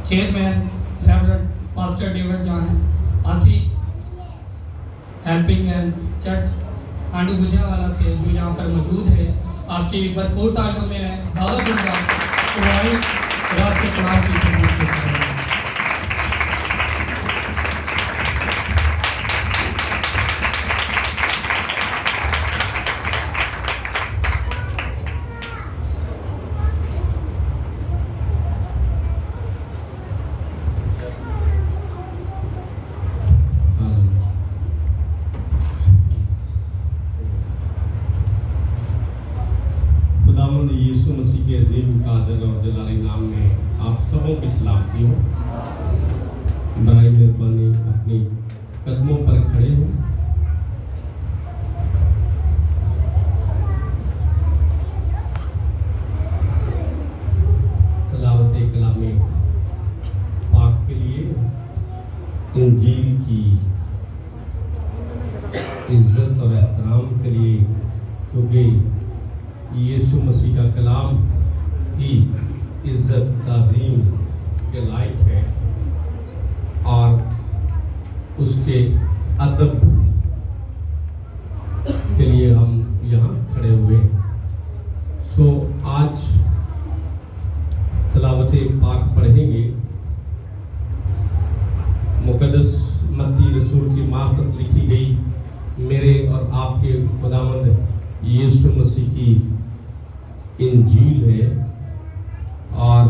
Chairman reverend pastor David John है, आसी helping and church आंडू गुजरावाला से जो यहाँ पर मौजूद है, आपकी भरपूर तालीम में है। दावत दूंगा रात के कलाम की खिदमत करता है। खुदावंद यीशु मसीह के अजीम कादर और जलाली नाम में आप सबों की सलामती हो। बराई मेहरबानी अपनी कदमों पर खड़े हो। तलावत कलामे पाक के लिए इंजील की इज्जत और एहतराम के लिए, क्योंकि यीशु मसीह का कलाम ही इज्जत ताज़ीम के लायक है और उसके अदब के लिए हम यहाँ खड़े हुए हैं। सो आज तलावत पाक पढ़ेंगे। मुकद्दस मत्ती रसूल की मार्फत लिखी गई मेरे और आपके खुदावंद यीशु मसीह की इंजील है और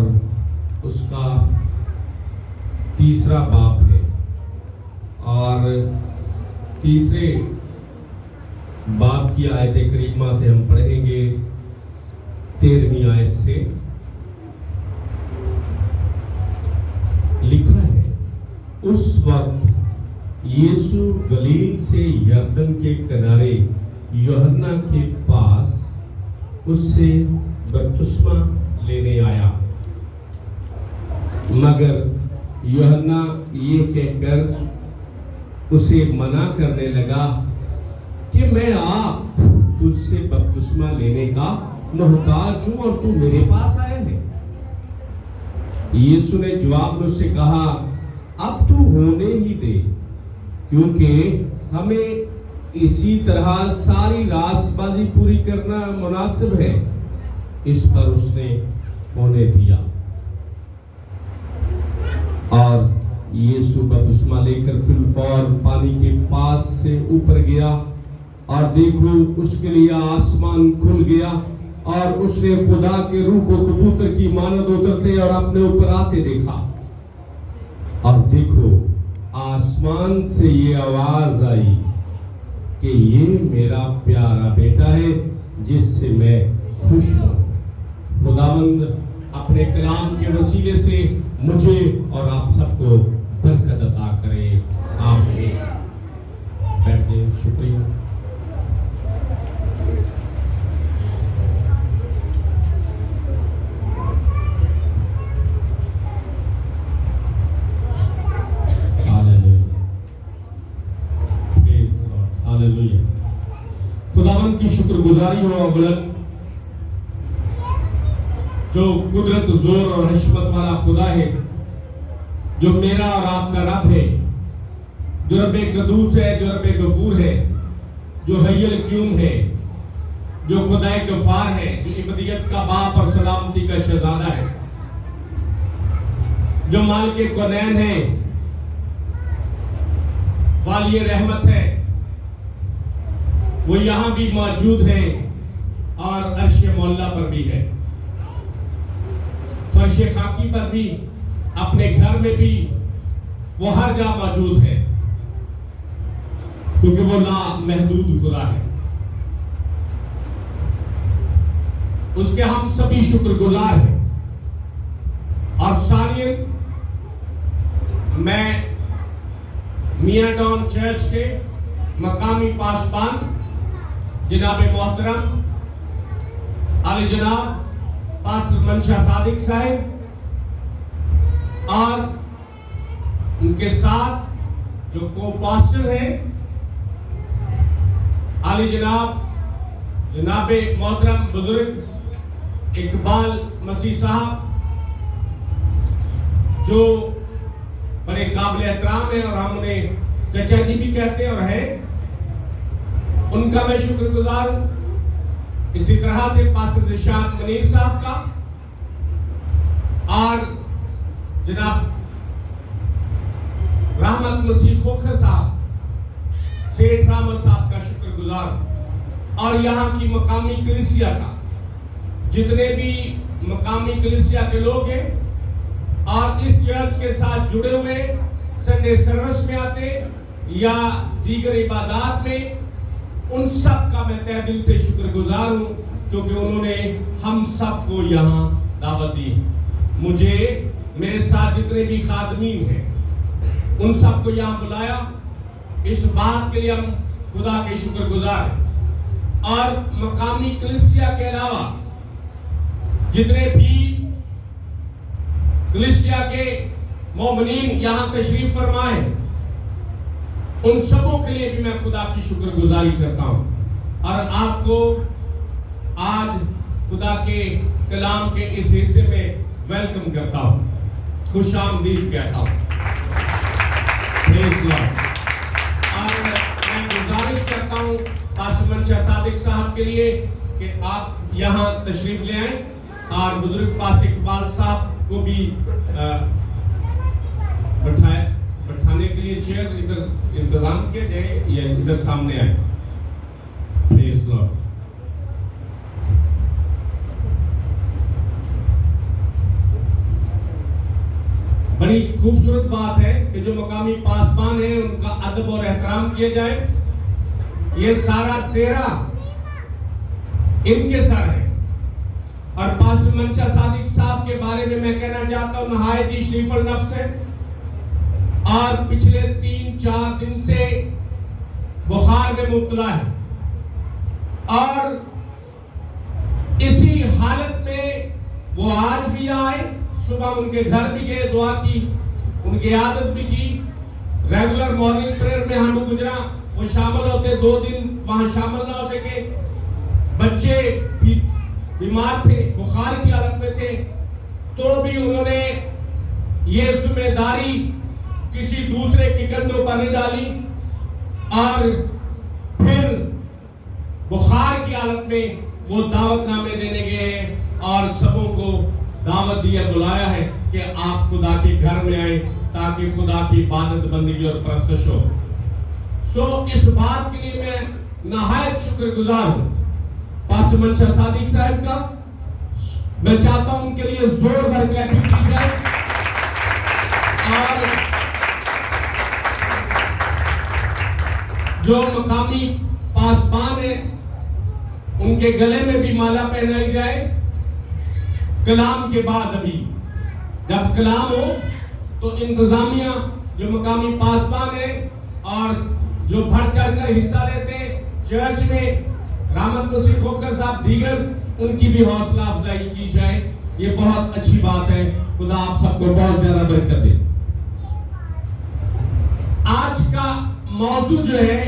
उसका 3रा बाब है और 3रे बाब की आयत करीमा से हम पढ़ेंगे 13वीं आयत से। लिखा है, उस वक्त यीशु गलील से यरदन के किनारे यूहन्ना के पास उससे बपतिस्मा लेने आया, मगर यूहन्ना ये कहकर उसे मना करने लगा कि मैं आप तुझसे बपतिस्मा लेने का मोहताज हूं और तू मेरे पास आया है। यीशु ने जवाब में उससे कहा, अब तू होने ही दे, क्योंकि हमें इसी तरह सारी रासबाजी पूरी करना मुनासिब है। इस पर उसने होने दिया और यीशु बपतिस्मा लेकर फिलफौर पानी के पास से ऊपर गया और देखो उसके लिए आसमान खुल गया और उसने खुदा के रूह को कबूतर की मानद उतरते और अपने ऊपर आते देखा। और देखो आसमान से ये आवाज आई कि ये मेरा प्यारा बेटा है जिससे मैं खुश हूं। खुदावंद अपने कलाम के वसीले से मुझे और आप सबको बरकत अता करे। आमीन। बैठे, शुक्रिया। खुदावंद की शुक्रगुजारी हो अवलत, जो कुदरत, जोर और हिकमत वाला खुदा है, जो मेरा और आपका रब है, जो रब्बे कदूस है, जो रब्बे गफूर है, जो हय्युल क़य्यूम है, जो खुदाए गफार है, जो इबदियत का बाप और सलामती का शहजादा है, जो मालिक कौनैन है, वाली रहमत है, वो यहां भी मौजूद है और अर्श मौला पर भी है, फर्श खाकी पर भी, अपने घर में भी, वो हर जगह मौजूद है, क्योंकि वो लामहदूद खुदा है। उसके हम सभी शुक्रगुजार हैं। और सानियन, मैं मियां डॉन चर्च के मकामी पासबान जनाब मोहतरम आले जनाब पास्टर मंशा सादिक साहब और उनके साथ जो को पास्टर हैं आले जनाब मोहतरम बुजुर्ग इकबाल मसीह साहब, जो बड़े काबिल एहतराम है और हम उन्हें चचा जी भी कहते हैं और हैं, उनका मैं शुक्रगुजार हूं। इसी तरह से पास्टर दिलशाद मनीर साहब का और जनाब रहमत मसीह खोखर साहब, सेठ रामर साहब का शुक्रगुजार, और यहाँ की मकामी कलीसिया का, जितने भी मकामी कलीसिया के लोग हैं और इस चर्च के साथ जुड़े हुए संडे सर्विस में आते या दीगर इबादत में, उन सब का मैं तहे दिल से शुक्रगुजार हूं, क्योंकि उन्होंने हम सबको यहाँ दावत दी। मुझे, मेरे साथ जितने भी खादमीन हैं, उन सबको यहाँ बुलाया। इस बात के लिए हम खुदा के शुक्रगुजार हैं। और मकामी कलीसिया के अलावा जितने भी कलीसिया के मोमिनीन यहाँ तशरीफ फरमाए, उन सबों के लिए भी मैं खुदा की शुक्रगुजारी करता हूँ। और आपको आज खुदा के कलाम के इस हिस्से में वेलकम करता हूँ, खुशामदीद कहता हूँ। और मैं गुजारिश करता हूँ पास्टर मंशा सादिक साहब के लिए कि आप यहाँ तशरीफ ले आए, और बुजुर्ग पास इकबाल साहब को भी बैठाने के लिए चेयर इधर इंतजाम किया जाए या इधर सामने आए। Praise Lord. बड़ी खूबसूरत बात है कि जो मकामी पासबान है उनका अदब और एहतराम किया जाए। ये सारा सेहरा इनके सर है। और पास्टर मंशा सादिक साहब के बारे में मैं कहना चाहता हूँ, नहायत ही शरीफुल नफ्स है और पिछले 3-4 दिन से बुखार में मुब्तला है, और इसी हालत में वो आज भी आए। सुबह उनके घर भी गए, दुआ की, उनकी आदत भी की, रेगुलर मॉर्निंग प्रेयर में हांडू गुजरा वो शामिल होते। 2 दिन वहां शामिल ना हो सके, बच्चे भी बीमार थे, बुखार की हालत में थे, तो भी उन्होंने ये जिम्मेदारी किसी दूसरे के कंधों पर नहीं डाली, और फिर बुखार की हालत में वो दावतनामे देने गए और सबों को दावत दिया, बुलाया है कि आप खुदा के घर में आए ताकि खुदा की इबादत बंदगी और परस्तश हो। सो इस बात के लिए मैं नहायत शुक्रगुजार हूं पास्टर मंशा सादिक साहब का। मैं चाहता हूं उनके लिए जोर भर क्लैपिंग की जाए। और जो मकामी पासबान है उनके गले में भी माला पहनाई जाए कलाम के बाद। अभी जब कलाम हो तो इंतजामिया जो मकामी पासबान है और जो बढ़ चढ़कर हिस्सा लेते हैं चर्च में, रहमत मसीह खोखर साहब दीगर, उनकी भी हौसला अफजाई की जाए। ये बहुत अच्छी बात है। खुदा आप सबको बहुत ज्यादा बरकत दे। आज का मौजू जो है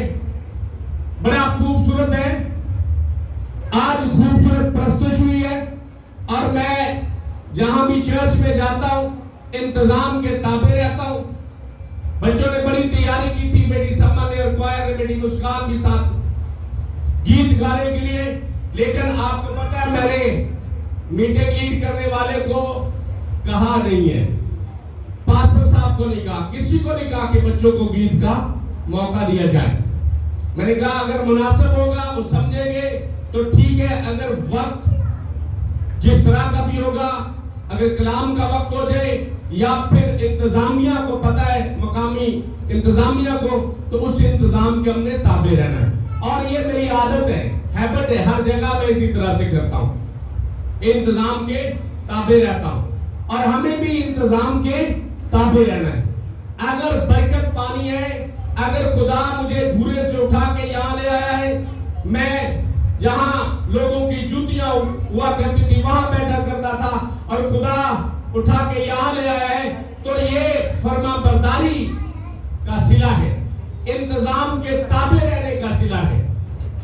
बड़ा खूबसूरत है। आज खूबसूरत प्रस्तुत हुई है, और मैं जहां भी चर्च में जाता हूं इंतजाम के ताबे रहता हूं। बच्चों ने बड़ी तैयारी की थी, बेटी सम्मा ने और क्वायर ने, बेटी मुस्कान के साथ गीत गाने के लिए। लेकिन आपको पता है मैंने मीटिंग लीड करने वाले को कहा नहीं है, पास्टर साहब को नहीं कहा, किसी को नहीं कहा कि बच्चों को गीत का मौका दिया जाए। मैंने कहा अगर मुनासिब होगा वो समझेंगे तो ठीक है, अगर वक्त जिस तरह का भी होगा, अगर कलाम का वक्त हो जाए या फिर इंतजामिया को पता है, मकामी इंतजामिया को, तो उस इंतजाम के हमने ताबे रहना है। और ये मेरी आदत है, हैबिट है, हर जगह मैं इसी तरह से करता हूं, इंतजाम के ताबे रहता हूं। और हमें भी इंतजाम के ताबे रहना है। अगर बरकत पानी है, अगर खुदा मुझे भूरे से उठा के यहाँ ले आया है, मैं जहां लोगों की जूतियां हुआ करती थी वहां बैठा करता था, और खुदा उठा के यहाँ ले आया है, तो ये फरमाबरदारी का सिला है, इंतजाम के ताबे रहने का सिला है।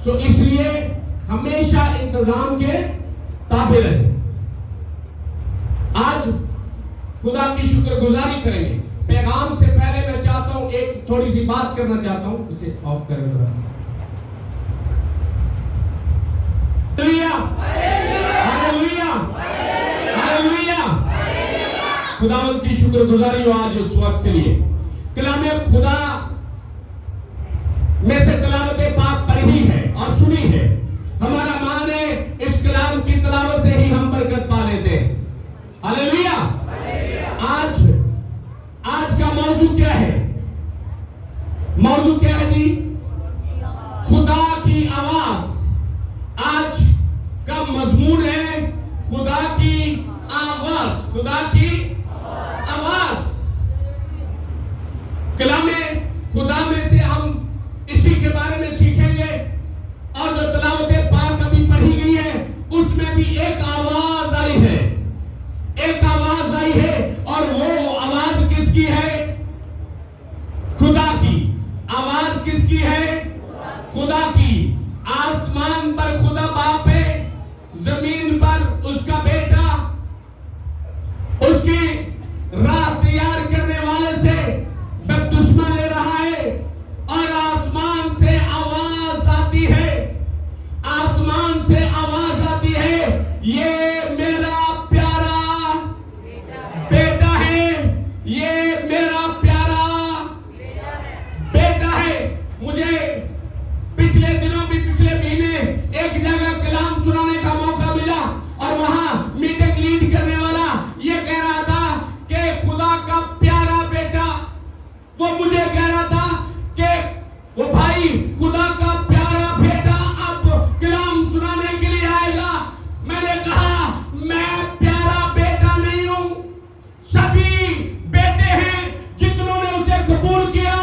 सो इसलिए हमेशा इंतजाम के ताबे रहे। आज खुदा की शुक्रगुजारी करेंगे। पैगाम से पहले मैं चाहता हूं एक थोड़ी सी बात करना चाहता हूं, इसे ऑफ करें जरा। Hallelujah, hallelujah, hallelujah. खुदावंद की शुक्रगुजारी हो आज इस वक्त के लिए। कलामे खुदा में से तिलावत पाक पढ़ी है और सुनी है। हमारा मान है इस कलाम की तिलावत से ही हम बरकत पा लेते हैं। हालेलुया। आज का मौजू क्या है? मौजू क्या है जी? खुदा की आवाज। आज का मजमून है खुदा की आवाज, खुदा की आवाज। कलामे खुदा में से हम इसी के बारे में सीखेंगे। और जो तिलावत पाक अभी पढ़ी गई है उसमें भी एक आवाज आई है, एक आवाज आई है। और वो आवाज किसकी है? खुदा की। आवाज किसकी है? खुदा की। आसमान पर खुदा बाप है, जमीन पर उसका बेटा, उसकी राह तैयार करने वाले से बपतिस्मा ले रहा है। और आसमान से आवाज आती है, आसमान से आवाज आती है, ये मेरा प्यारा बेटा है, ये मेरा प्यारा बेटा है। मुझे पिछले दिनों भी, पिछले महीने एक जगह कलाम सुनाने का मौका मिला और वहां मीटिंग लीड करने वाला ये कह रहा था कि खुदा का प्यारा बेटा। वो मुझे कह रहा था कि वो भाई खुदा का प्यारा बेटा अब कलाम सुनाने के लिए आएगा। मैंने कहा मैं प्यारा बेटा नहीं हूं, सभी बेटे हैं जितनों ने उसे कबूल किया,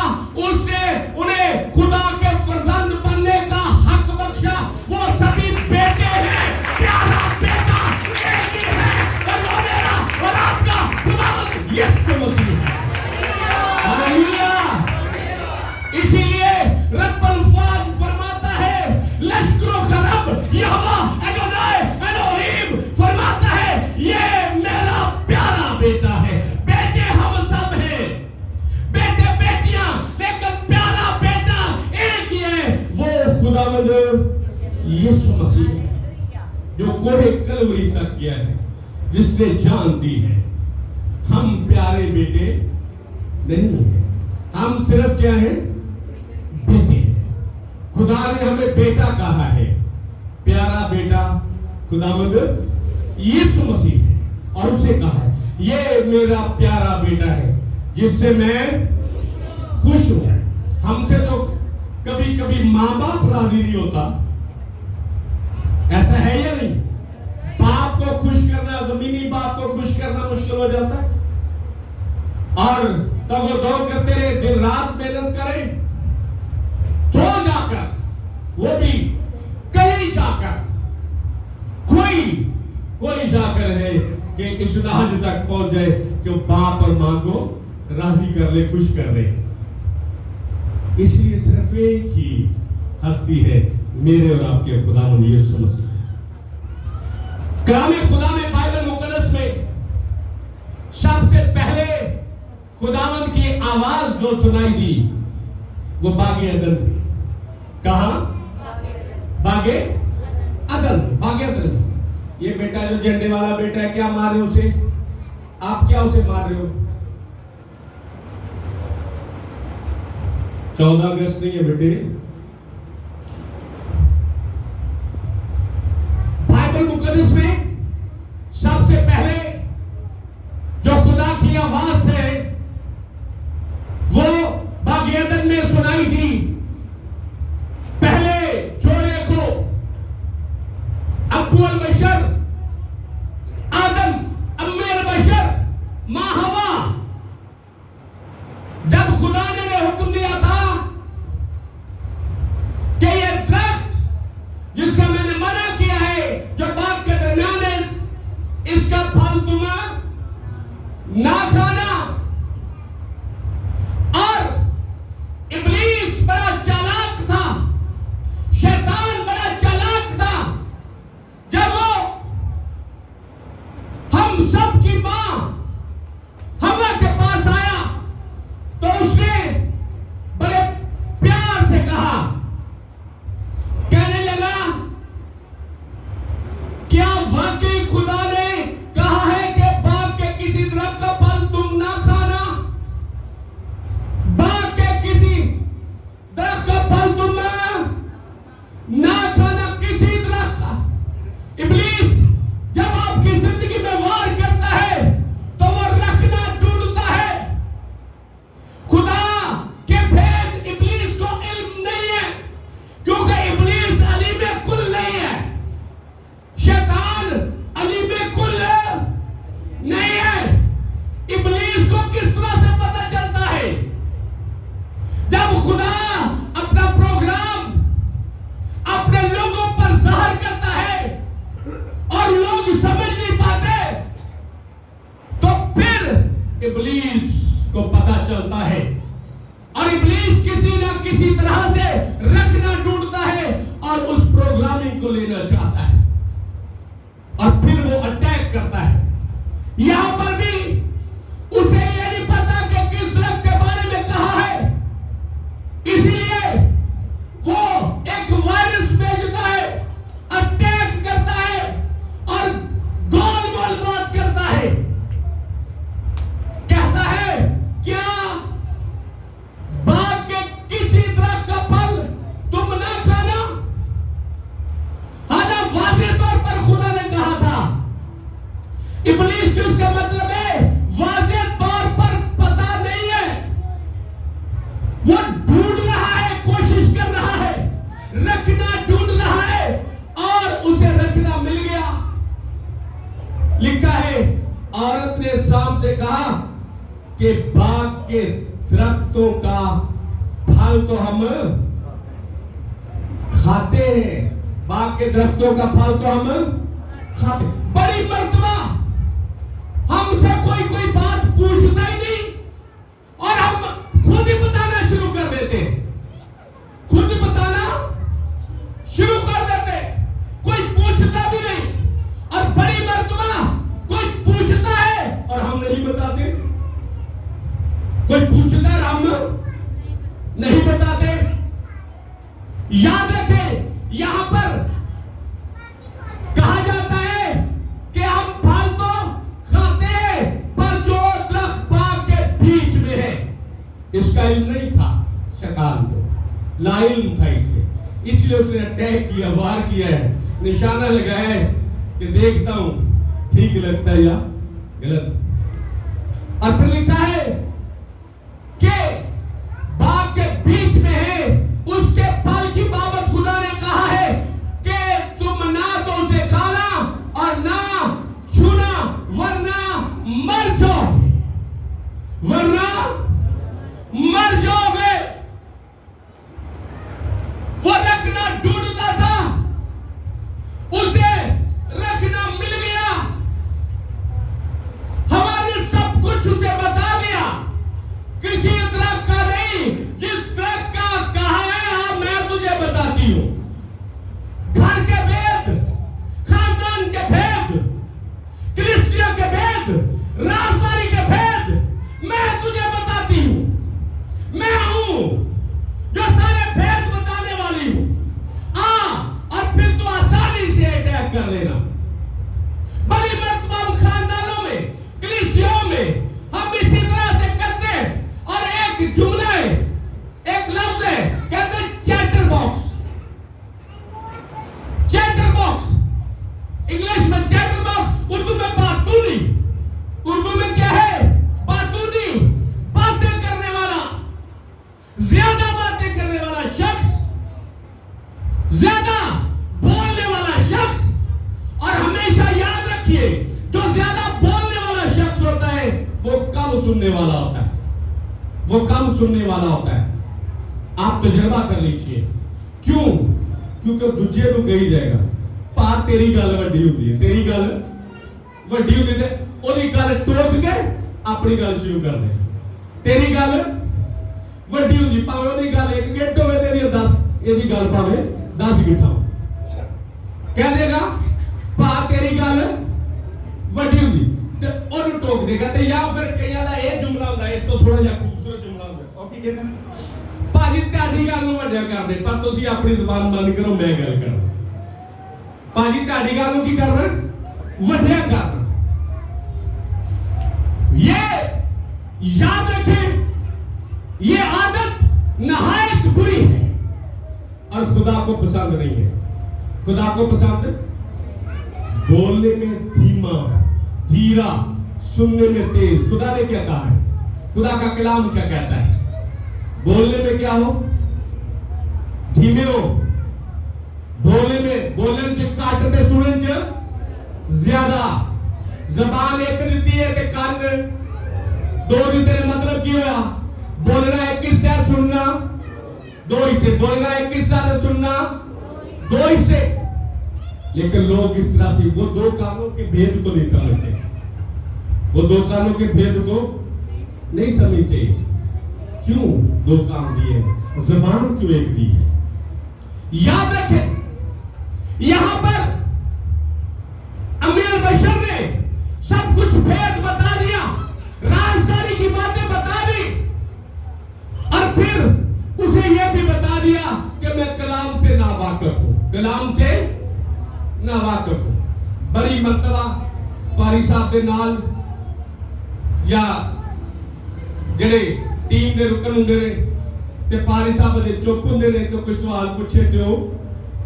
उसने उन्हें खुदा के फर्जंद बनने का हक बख्शा। वो सभी बेटे हैं, प्यारा बेटा एक ही है और वो मेरा और आपका खुदावंद यीशु मसीह है। हालेलुया। इसीलिए रब्बुल फाज फरमाता है, लश्करों का रब यहोवा एडोनाई एलोहीम फरमाता है, ये मेरा प्यारा बेटा है। बेटे हम सब हैं, बेटे बेटियां, लेकिन प्यारा बेटा एक ही है, वो खुदावंद यीशु मसीह है, जो कोहे कलवरी तक गया है, जिसने जान दी है। हम प्यारे बेटे नहीं है, हम सिर्फ क्या है? बेटे। खुदा ने हमें बेटा कहा है, प्यारा बेटा खुदावंद यीशु मसीह है। और उसे कहा है ये मेरा प्यारा बेटा है जिससे मैं खुश हूं। हमसे तो कभी कभी मां बाप राजी नहीं होता, ऐसा है या नहीं? बाप को खुश करना, जमीनी बाप को खुश करना मुश्किल हो जाता है। और तब वो दौड़ करते रहे, दिन रात मेहनत करें, तो जाकर वो भी कहीं जाकर कोई जाकर है कि इस राज तक पहुंच जाए कि वो बाप और मां को राजी कर ले, खुश कर ले। इसलिए सिर्फ एक ही हस्ती है, मेरे और आपके खुदावंद यीशु मसीह। कलामे खुदा में, बाइबल मुकद्दस में सबसे पहले खुदावंद की आवाज जो सुनाई दी वो बागे अदन में। कहा? बागे अदन, बागे अदन। ये बेटा जो झंडे वाला बेटा है, क्या मार रहे हो उसे? आप क्या उसे मार रहे हो? 14 अगस्त नहीं है बेटे। बाइबल मुकद्दस में सबसे पहले जो खुदा की आवाज है वो बागे अदन में सुनाई दी। पहले जोड़े को अब्बुल बशर आदम, अम्मेल बशर मां हवा, जब खुदा ने हुक्म दिया था कि ये दरख्त जिसका मैंने मना किया है, जो बाग के दरमियान है, इसका फल तुम्हें ना खाना। और इब्लीस बड़ा चालाक था, शैतान बड़ा चालाक था। जब वो हम सब की मां इब्लीस को पता चलता है और इब्लीस किसी ना किसी तरह से रखना ढूंढता है और उस प्रोग्रामिंग को लेना चाहता है और फिर वो अटैक करता है। यहां पर भी उसे ये नहीं पता कि किस दरख्त के बारे में कहा है, इसलिए वो एक वायरस भेजता है, अटैक करता है और गोल गोल बात करता है। कहता है क्या बाग के किसी दरख्त का फल तुम ना खाना? हालांकि वाज़ेह तौर पर खुदा ने कहा था। इब्लीस की उसका मतलब है वाज़ेह तौर पर पता नहीं है, वो ढूंढ रहा है, कोशिश कर रहा है, रखना ढूंढ रहा है और उसे रखना मिल गया। लिखा है औरत ने शाम से कहा कि बाग के दरख्तों का फल तो हम खाते हैं, बाग के दरख्तों का फल तो हम खाते। बड़ी मर्तबा हमसे कोई बात पूछता ही नहीं और हम खुद ही बताना शुरू कर देते, खुद ही बताना शुरू कर देते, कोई पूछता भी नहीं। और बड़ी मर्तबा कोई पूछता है और हम नहीं बताते, कोई पूछता है हम नहीं बताते। याद रखें, यहां पर कहा जाता है कि हम फल तो खाते हैं पर जो दरख्त बाग के बीच में है, इसका इल्म नहीं था शैतान को, लाइल्म था इससे, इसलिए उसने अटैक किया, वार किया है, निशाना लगाया है कि देखता हूं ठीक लगता है या गलत। और फिर लिखा है कि बाग के बीच में है, उसके फल की बाबत खुदा ने कहा है कि तुम ना तो उसे खाना और ना छूना वरना मर जाओगे, वरना मर जाओगे। वो रखना ढूंढता था, उसे रखना मिल गया। हवा ने सब कुछ उसे बता दिया, किसी दरख्त का नहीं, जिस दरख्त का कहा है हाँ मैं तुझे बताती हूं। घर के भेद, खानदान के भेद, क्रिश्चियन के भेद, राजदारी के भेद मैं तुझे बताती हूं। मैं हूं जो सारे भेद बताने वाली हूं। और फिर तो आसानी से अटैक कर लेना। बड़ी मर्तबा हम खानदानों में, कलीसियाओं में हम इसी तरह से करते हैं और एक जुमला है, एक लफ्ज है, कहते हैं chatter box. Chatter box English में चैटर बॉक्स, उर्दू में बातूनी। उर्दू में क्या है? बातूनी, बातें करने वाला, ज्यादा बातें करने वाला शख्स, ज्यादा बोलने वाला शख्स। और हमेशा याद रखिए, जो ज्यादा बोलने वाला शख्स होता है वो कम सुनने वाला होता है, वो कम सुनने वाला होता है। आप तजुर्बा कर लीजिए। क्यों? क्योंकि दूजे को कही जाएगा पा तेरी गल वड्डी होती है, तेरी गल वड्डी होती है, ओदी गल टोक के अपनी गल शुरू कर दे। तेरी गल वड्डी होती, भावें ओदी गल एक गिट्ठ होवे, तेरी 10, एदी गल भावें 10 गिट्ठा हो, कह देगा पा तेरी गल वड्डी होती ते ओनु टोक देगा। ते या फिर कईयां दा ये जुमला होंदा है, इस तो थोड़ा जिहा खूबसूरत जुमला होंदा है, ओ की कहंदे ने भाजी ਤੁਹਾਡੀ ਗੱਲ ਨੂੰ ਵੱਡਿਆ ਕਰਦੇ, ਪਰ ਤੁਸੀਂ ਆਪਣੀ ਜ਼ੁਬਾਨ ਬੰਦ ਕਰੋ, ਮੈਂ ਗੱਲ ਕਰਾਂ। ਭਾਜੀ ਤੁਹਾਡੀ ਗੱਲ ਨੂੰ ਕੀ ਕਰਨਾ? ਵੱਡਿਆ करना। ये याद रखें, ये आदत नहायत बुरी है और खुदा को पसंद नहीं है। खुदा को पसंद बोलने में धीमा, धीरा, सुनने में तेज। खुदा ने क्या कहा है? खुदा का कलाम क्या कहता है? बोलने में क्या हो? धीमे हो। बोलने में, बोलने च घट ते सुनने च ज्यादा। जबान एक दिती है ते कान दो दिते ने। मतलब की होया? बोलना एक हिस्सा, सुनना दो हिस्से। बोलना एक हिस्सा ते सुनना दो हिस्से। लेकिन लोग इस तरह से वो दो कानों के भेद को नहीं समझते, वो दो कानों के भेद को नहीं समझते क्यों दो काम दिए, जुबान क्यों एक दी है। याद रखें, यहां पर अमीर बशर ने सब कुछ भेद बता दिया, राजधानी की बातें बता दी, और फिर उसे यह भी बता दिया कि मैं कलाम से नावाकिफ हूं, कलाम से नावाकिफ हूं। बड़ी मर्तबा पारी साहब के नाल या जेडे टीम के रुकन होंगे ने ते पारी साहब दे चुप होंगे ने, तो कोई सवाल पूछे तो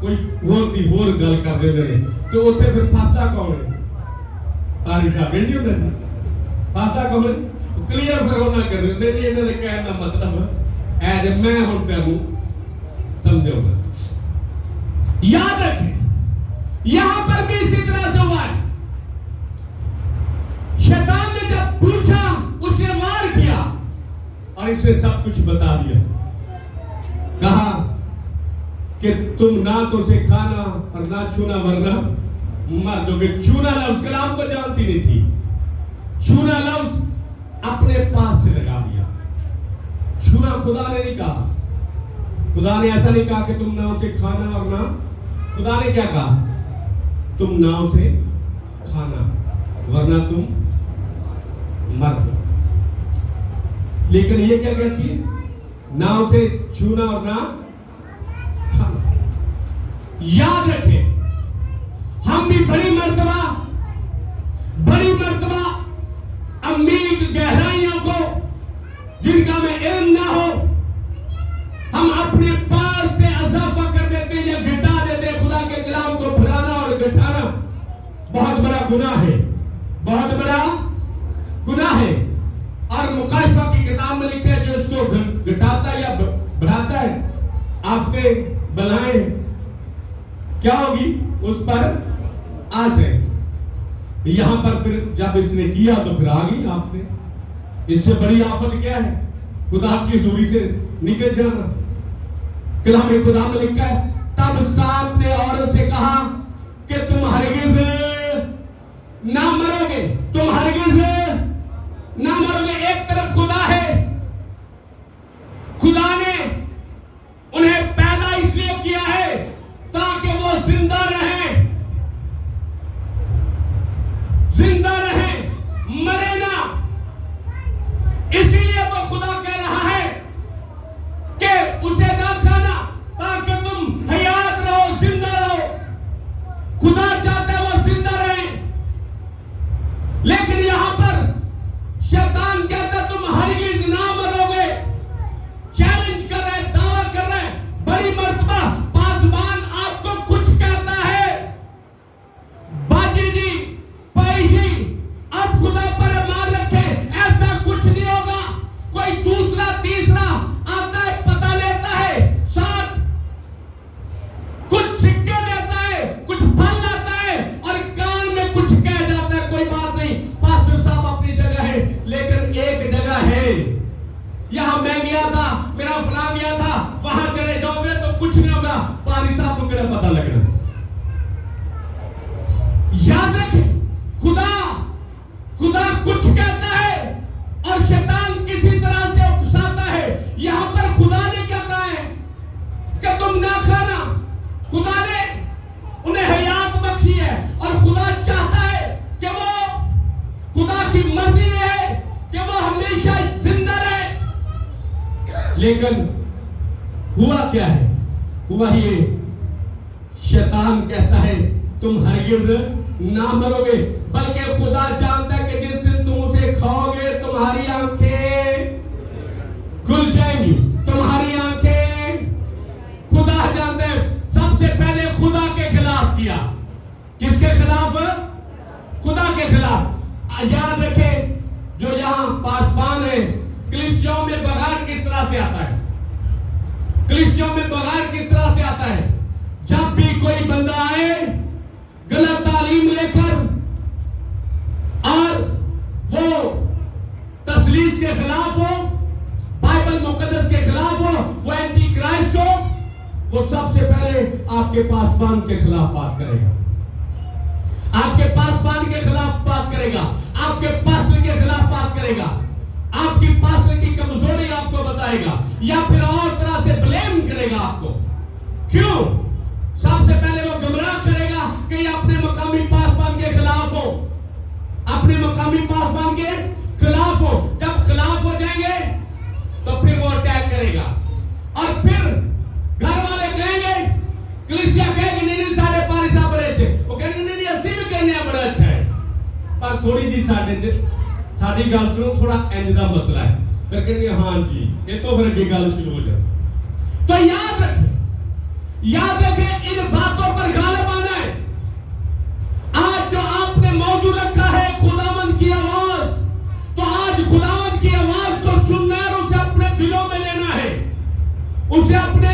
कोई होर दी होर गल कर देंगे ने, तो उत्थे फिर फसदा कौन है? पारी साहब नहीं होंगे जी, फसदा कौन है? क्लियर फिर होना कर दे नहीं, इन्हां दे कहण दा मतलब है जे मैं हुण तैनूं समझाऊंगा। याद रखें, यहां पर भी इसी तरह से हुआ है। शैतान ने जब पूछा, उसने वार किया और इसे सब कुछ बता दिया। कहा कि तुम ना तो उसे खाना और ना छूना वरना मर दोगे। छूना लफ्ज कलाम को जानती नहीं थी, छूना लफ्ज अपने पास से लगा दिया। छूना खुदा ने नहीं कहा, खुदा ने ऐसा नहीं कहा कि तुम ना उसे खाना और ना, खुदा ने क्या कहा? तुम ना उसे खाना वरना तुम मर दो। लेकिन ये क्या कहती है? ना उसे छूना और ना खाना। याद रखें, हम भी बड़ी मर्तबा अमीर गहराइयों को जिनका में इल्म ना हो, हम अपने पास से इजाफा कर देते हैं या घटा देते हैं। खुदा के कलाम को फैलाना और घटाना बहुत बड़ा गुनाह है, बहुत बड़ा गुनाह है। और मुकाशफा की किताब में लिखा है, जो इसको घटाता या बढ़ाता है, आपके बलाएं क्या होगी उस पर आ जाए। यहां पर फिर जब इसने किया तो फिर आ गई आपने। इससे बड़ी आफत क्या है? खुदा की हुजूरी से निकल जाना। कलाम खुदा में लिखा है, तब सांप ने औरत से कहा कि तुम हरगिज ना मरोगे, तुम हरगिज ना मरोगे। एक तरफ खुदा है, खुदा ने उन्हें पैदा इसलिए किया है ताकि वो जिंदा रहे, मरे ना। इसीलिए तो खुदा कह रहा है कि उसे ना खाना ताकि तुम हयात रहो, जिंदा रहो। खुदा चाहता है वो जिंदा रहे, लेकिन यहां पर शैतान कहता तुम हरगिज ना मरोगे। चैलेंज कर रहा है, दावा कर रहा है। बड़ी मर्तबा पासबान आपको कुछ कहता है, बाजी जी, भाई जी, अब खुदा पर ईमान रखे, ऐसा कुछ नहीं होगा। कोई दूसरा तीसरा आता है, पता लेता है, साथ कुछ सिक्के देता है, कुछ फल लाता है और कान में कुछ कह जाता है। कोई बात नहीं, पास्टर साहब अपनी जगह है, लेकिन एक जगह है, यहां मैं गया था, मेरा फलां गया था, वहां चले जाओगे तो कुछ नहीं होगा। पारी साहब को क्या पता लगना। याद रखें, खुदा कुछ कहता है और शैतान किसी तरह से उकसाता है। यहां पर खुदा ने क्या कहा है कि तुम ना खाना। खुदा ने उन्हें हयात बख्शी है और खुदा चाहता है कि वो, खुदा की मर्जी है कि वो हमेशा जिंदा रहे। लेकिन हुआ क्या है? हुआ ये, शैतान कहता है तुम हरगिज ना मरोगे, बल्कि खुदा जानता है कि जिस दिन तुम उसे खाओगे तुम्हारी आंखें खुल जाएंगी, तुम्हारी आंखें। खुदा जानता है। सबसे पहले खुदा के खिलाफ किया। किसके खिलाफ? खुदा के खिलाफ। याद रखें, जो यहां पासबान है, कलीसियाओं में बगार किस तरह से आता है? कलीसियाओं में बगार किस तरह से आता है? जब भी कोई बंदा आए गलत तालीम लेकर और वो तस्लीस के खिलाफ हो, बाइबल मुकद्दस के खिलाफ हो, वो एंटी क्राइस्ट हो, वो सबसे पहले आपके पासबान के खिलाफ बात करेगा, आपके पासबान के खिलाफ बात करेगा, आपके पास्टर के खिलाफ बात करेगा। आपकी पास्टर की कमजोरी आपको बताएगा, या फिर और तरह से ब्लेम करेगा आपको। क्यों? सबसे पहले वो गुमराह करेगा कि अपने मकामी पासबान के खिलाफ हो, अपने मकामी पासबान के खिलाफ हो। जब खिलाफ हो जाएंगे तो फिर वो अटैक करेगा, और फिर घर वाले कहेंगे, कलीसिया कहेगी नहीं नहीं साढ़े पारी साहब बड़े अच्छे, वो कहेंगे नहीं नहीं असि भी कहने बड़ा अच्छा है, पर थोड़ी जी साड़ी गल सुनो, थोड़ा इंज दा मसला है। फिर कहेंगे हाँ जी, ये तो फिर अगे गल शुरू हो जाए। तो याद रखें इन बातों पर गालिब आना है। आज जो आपने मौजूद रखा है खुदावंद की आवाज, तो आज खुदावंद की आवाज को सुनना है और उसे अपने दिलों में लेना है, उसे अपने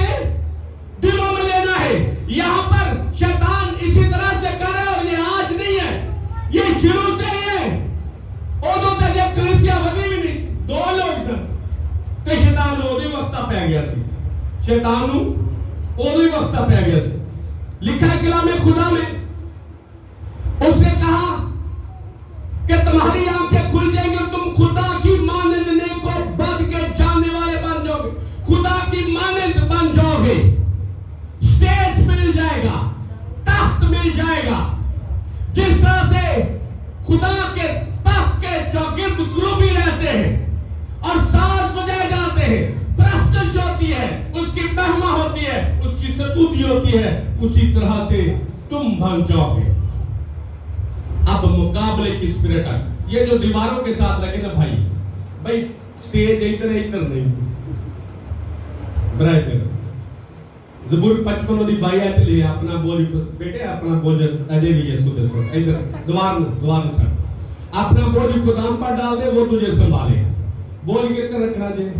दिलों में लेना है। यहां पर शैतान इसी तरह से कर रहा है, और ये आज नहीं है, ये शुरू से ही है। उदों तक जब कलीसिया बनी भी नहीं, दो लोग थे, तो शैतान उदों वक्त पै गया सी, शैतान उदों ही वक्त पै गया सी। लिखा है कलामे खुदा में, उसने कहा कि तुम्हारी आंखें खुल जाएंगी और तुम खुदा की मानंद नेक को बद के जानने वाले बन जाओगे, खुदा की मानंद बन जाओगे। स्टेज मिल जाएगा, तख्त मिल जाएगा। जिस तरह से खुदा के तख्त के चौगिर्द कुरूबी रहते हैं और साज बजाए जाते हैं, प्रस्तुत होती है, उसकी महिमा होती है, उसकी स्तुति होती है, उसी तरह से तुम बन जाओगे। अब मुकाबले की स्पिरिट आ, ये जो दीवारों के साथ लगे ना भाई स्टेज इधर है, इधर नहीं। बराबर ज़बूर 55 दी बाया चली अपना बोल बेटे, अपना बोल अजय भी है सुधर सो इधर द्वार में छड़, अपना बोझ खुदाम पर डाल दे, वो तुझे संभाले। बोल कितना रखना चाहिए?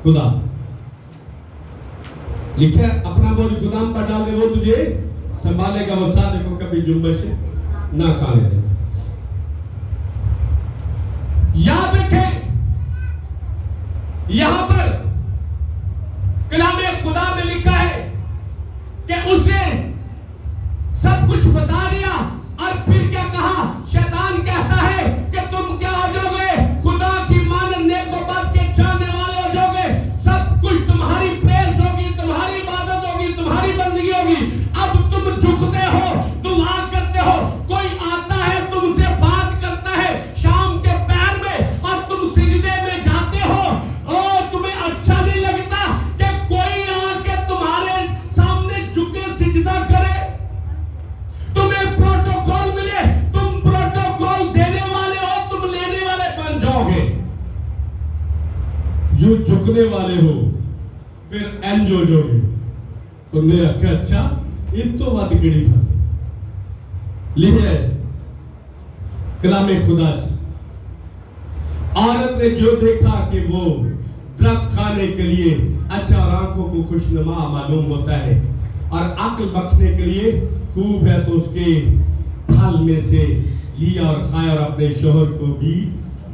खुदा लिखा, अपना बोझ खुदाम पर डाल दे, वो तुझे संभालेगा, वो सादे को कभी जुम्बश ना खाने दे। याद रखें, यहां पर कलामे खुदा में लिखा है कि उसे सब कुछ बता दिया, और फिर क्या कहा? शैतान कहता है कि तुम क्या हो जाओगे? खुदा की मानन नेक को बद के जानने वाले हो जाओगे। सब कुछ तुम्हारी प्रेस होगी, तुम्हारी इबादत होगी, तुम्हारी बंदगी होगी। अब तुम झुकते हो, दुआ करते हो, कोई आता है तुमसे बात करता है शाम के पैर में, और तुम सिजदे में जाते हो, और तुम्हें अच्छा नहीं लगता कि कोई आके तुम्हारे सामने झुके सिजदा करे, तुम्हें प्रोटोकॉल मिले, तुम प्रोटोकॉल देने वाले हो, तुम लेने वाले बन जाओगे। जो झुकने वाले हो फिर एंज हो जाओगे। तुमने आख्या अच्छा इन तो बात गिड़ी था लिखे कलामे खुदा। औरत ने जो देखा कि वो दरख्त खाने के लिए अच्छा और आंखों को खुशनुमा मालूम होता है और अक्ल बख्शने के लिए खूब है, तो उसके फल में से लिया और खाया, और अपने शोहर को भी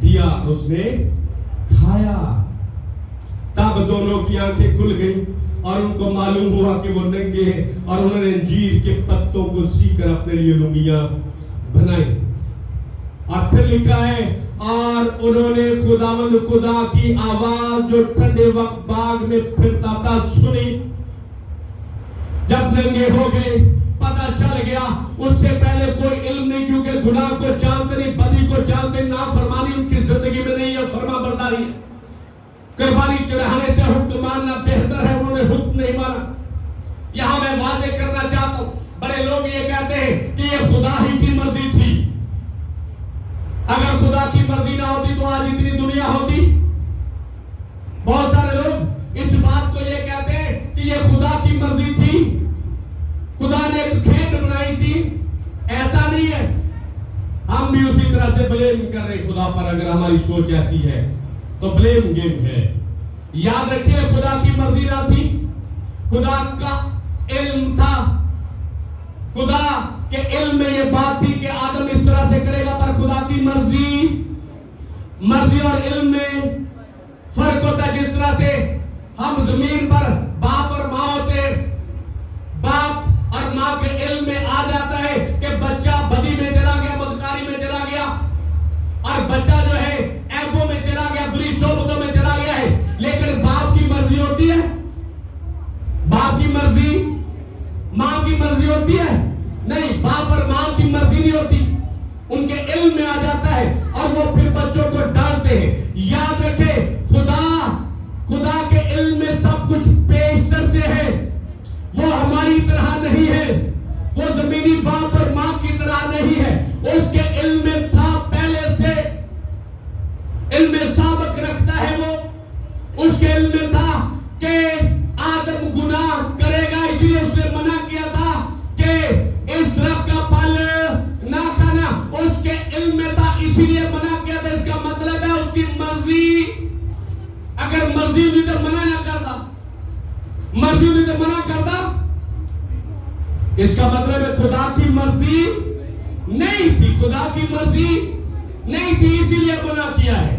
दिया, उसने खाया। तब दोनों की आंखें खुल गई और उनको मालूम हुआ कि वो नंगे हैं, और उन्होंने अंजीर के पत्तों को सीकर अपने लिए लुंगियां बनाई। और फिर लिखा है, और उन्होंने खुदावंद खुदा की आवाज जो ठंडे वक्त बाग में फिरता था सुनी। जब नंगे हो गए, पता चल गया, उससे पहले कोई इल्म नहीं, क्योंकि गुनाह को जानते नहीं, बदी को जानते, नाफरमानी उनकी जिंदगी में नहीं है, फरमा बरदारी है। कुर्बानी चढ़ाने से हुक्म मानना बेहतर है, उन्होंने हुक्म नहीं माना। यहां मैं वाजे करना चाहता हूं, बड़े लोग ये कहते हैं कि ये खुदा ही की मर्जी थी। अगर खुदा की मर्जी ना होती तो आज इतनी दुनिया होती। बहुत सारे लोग इस बात को ये कहते हैं कि ये खुदा की मर्जी थी, खुदा ने एक खेत बनाई थी। ऐसा नहीं है, हम भी उसी तरह से ब्लेम कर रहे खुदा पर। अगर हमारी सोच ऐसी है तो ब्लेम गेम है। याद रखिए, खुदा की मर्जी ना थी, खुदा का इल्म था। खुदा के इल्म में ये बात थी कि आदम इस तरह से करेगा, पर खुदा की मर्जी और इल्म में फर्क होता है। जिस तरह से हम जमीन पर बाप और माँ होते हैं, बाप और माँ के इल्म में आ जाता है कि बच्चा बदी में चला गया, बदकारी में चला गया, और बच्चा जो है ऐबों में चला गया, बुरी याद रखें, खुदा के इल्म में सब कुछ पेशतर से है। वो हमारी तरह नहीं है, वो जमीनी बाप और मां की तरह नहीं है। उसके इल्म में था पहले से, इल्म में साबक रखता है वो। उसके इल्म में था कि आदम गुनाह करेगा, इसलिए उसने मना किया था कि इस दरख्त का फल ना खाना। उसके इल्म में था, इसीलिए मना किया था। इसका मतलब है उसकी मर्जी, अगर मर्जी हुई तो मना ना करता, मर्जी हुई तो मना करता। इसका मतलब है खुदा की मर्जी नहीं थी, खुदा की मर्जी नहीं थी, इसीलिए मना किया है,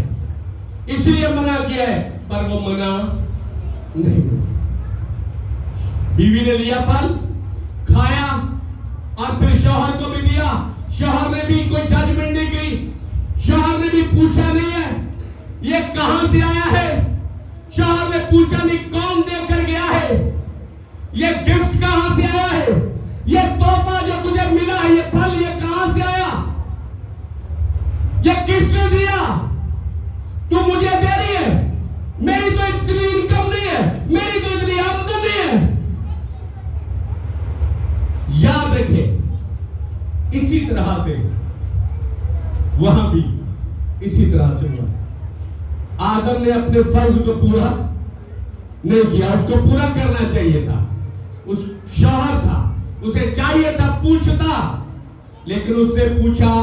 इसीलिए मना किया है। पर वो मना नहीं हुआ। बीवी ने लिया फल, खाया और फिर शौहर को भी दिया। शौहर ने भी कोई जजमेंट नहीं की, शौहर ने भी पूछा नहीं है ये कहां से आया है। शौहर ने पूछा नहीं कौन देकर गया है, ये गिफ्ट कहां से आया है, ये तोहफा जो तुझे मिला है, ये फल ये कहां से आया, ये किसने दिया, तू मुझे दे रही है, मेरी तो इतनी इनकम नहीं है, मेरी तो इतनी आमदनी नहीं है। याद रखें, इसी तरह से वहां भी इसी तरह से हुआ। आदम ने अपने फर्ज को पूरा नहीं किया, उसको पूरा करना चाहिए था। उस शौहर था, उसे चाहिए था पूछता, लेकिन उसने पूछा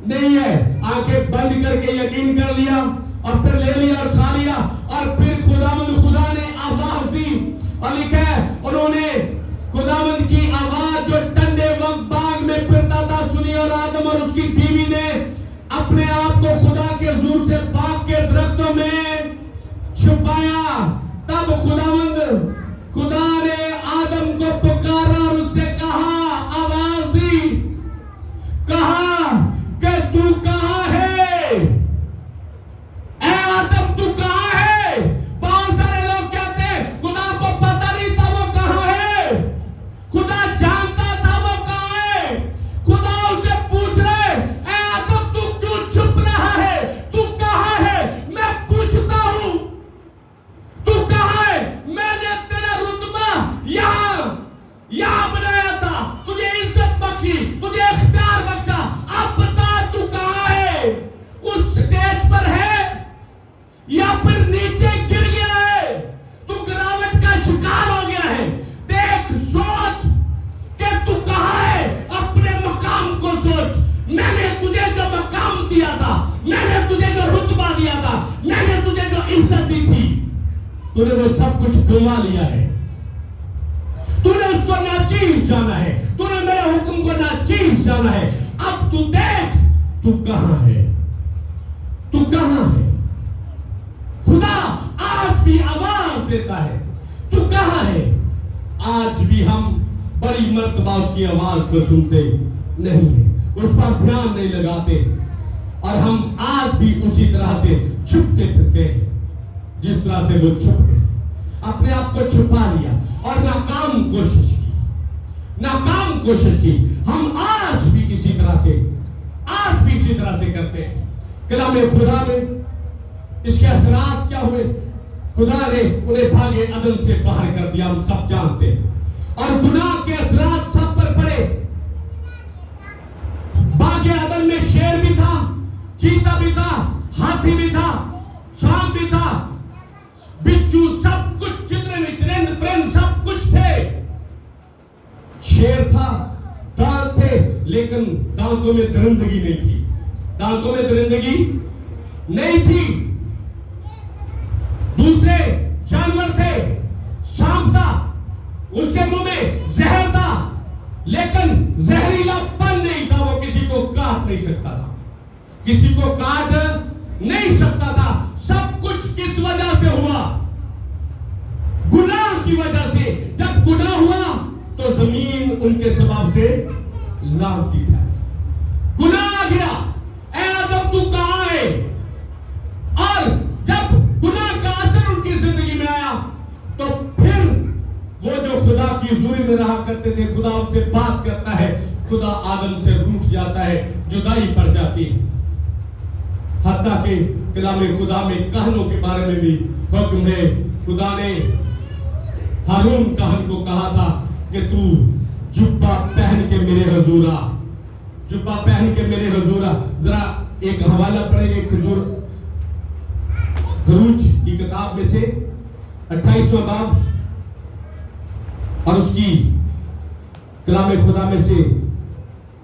नहीं है। आंखें बंद करके यकीन कर लिया और फिर ले लिया और खा लिया। और फिर खुदा ने आवाज दी और लिखा है उन्होंने खुदावंद की आवाज जो ठंडे वक्त बाग में फिरता था सुनी, और आदम और उसकी बीवी ने अपने आप को खुदा के हुजूर से बाग के दरख्तों में छुपाया। तब खुदा ने आदम को पुकारा और उससे कहा, आवाज दी, कहा कि तू कहां है, ऐ आदम तू कहां है। बहुत सारे लोग कहते हैं खुदा को पता नहीं था वो कहां है, खुदा जानता था वो कहां है। खुदा उसे पूछ रहे, ऐ आदम तू क्यों छुप रहा है, तू कहां है, मैं पूछता हूं तू कहां है। मैंने तेरा रुतबा यहां बनाया था, तुझे इज्जत बख्शी, तुझे इख्तियार बख्शा, अब बता तू कहां है। उस स्टेज पर है या फिर नीचे गिर गया है, तू गिरावट का शिकार हो गया है। देख, सोच कि तू कहां है, अपने मकाम को सोच। मैंने तुझे जो मकाम दिया था, मैंने तुझे जो रुतबा दिया था, मैंने तुझे जो इज्जत दी थी, तूने वो सब कुछ गंवा लिया है। तूने उसको नाचीज जाना है, तूने मेरे हुक्म को नाचीज जाना है। अब तू देख तू कहां है, तू कहां है। खुदा आज भी आवाज देता है, तू कहां है। आज भी हम बड़ी मर्तबा उसकी आवाज को सुनते नहीं है, उस पर ध्यान नहीं लगाते, और हम आज भी उसी तरह से छुपते फिरते हैं जिस तरह से वो छुप गए, अपने आप को छुपा लिया और नाकाम कोशिश की। हम आज भी इसी तरह से करते हैं। कलाम खुदा में इसके असरात क्या हुए? खुदा ने उन्हें भागे अदन से बाहर कर दिया, हम सब जानते हैं, और गुनाह के असरात सब पर पड़े। बागे अदन में शेर भी था, चीता भी था, हाथी भी था, सांप भी था, बिच्छू, सब कुछ, चित्रंद प्रेम सब कुछ थे। शेर था, दांत थे, लेकिन दांतों में दरिंदगी नहीं थी, दांतों में दरिंदगी नहीं थी। दूसरे जानवर थे, सांप था, उसके मुंह में जहर था, लेकिन जहरीलापन नहीं था, वो किसी को काट नहीं सकता था, किसी को काट नहीं सकता था। सब कुछ किस वजह से हुआ? गुनाह की वजह से। जब गुनाह हुआ तो जमीन उनके स्वभाव से लानती था, गुनाह आ गया। ऐ आदम तू कहां है? और जब गुनाह का असर उनकी जिंदगी में आया तो फिर वो जो खुदा की हुजूरी में रहा करते थे, खुदा उनसे बात करता है, खुदा आदम से रूठ जाता है, जुदाई पड़ जाती है। हत्ता कि कलाम खुदा में कहनों के बारे में भी हुक्म है। खुदा ने हारून कहन को कहा था कि तू जुब्बा पहन के मेरे हजूर आ, जुब्बा पहन के मेरे हजूर आ। जरा एक हवाला पढ़ेंगे खरूज की किताब में से 28वां बाब और उसकी कलाम खुदा में से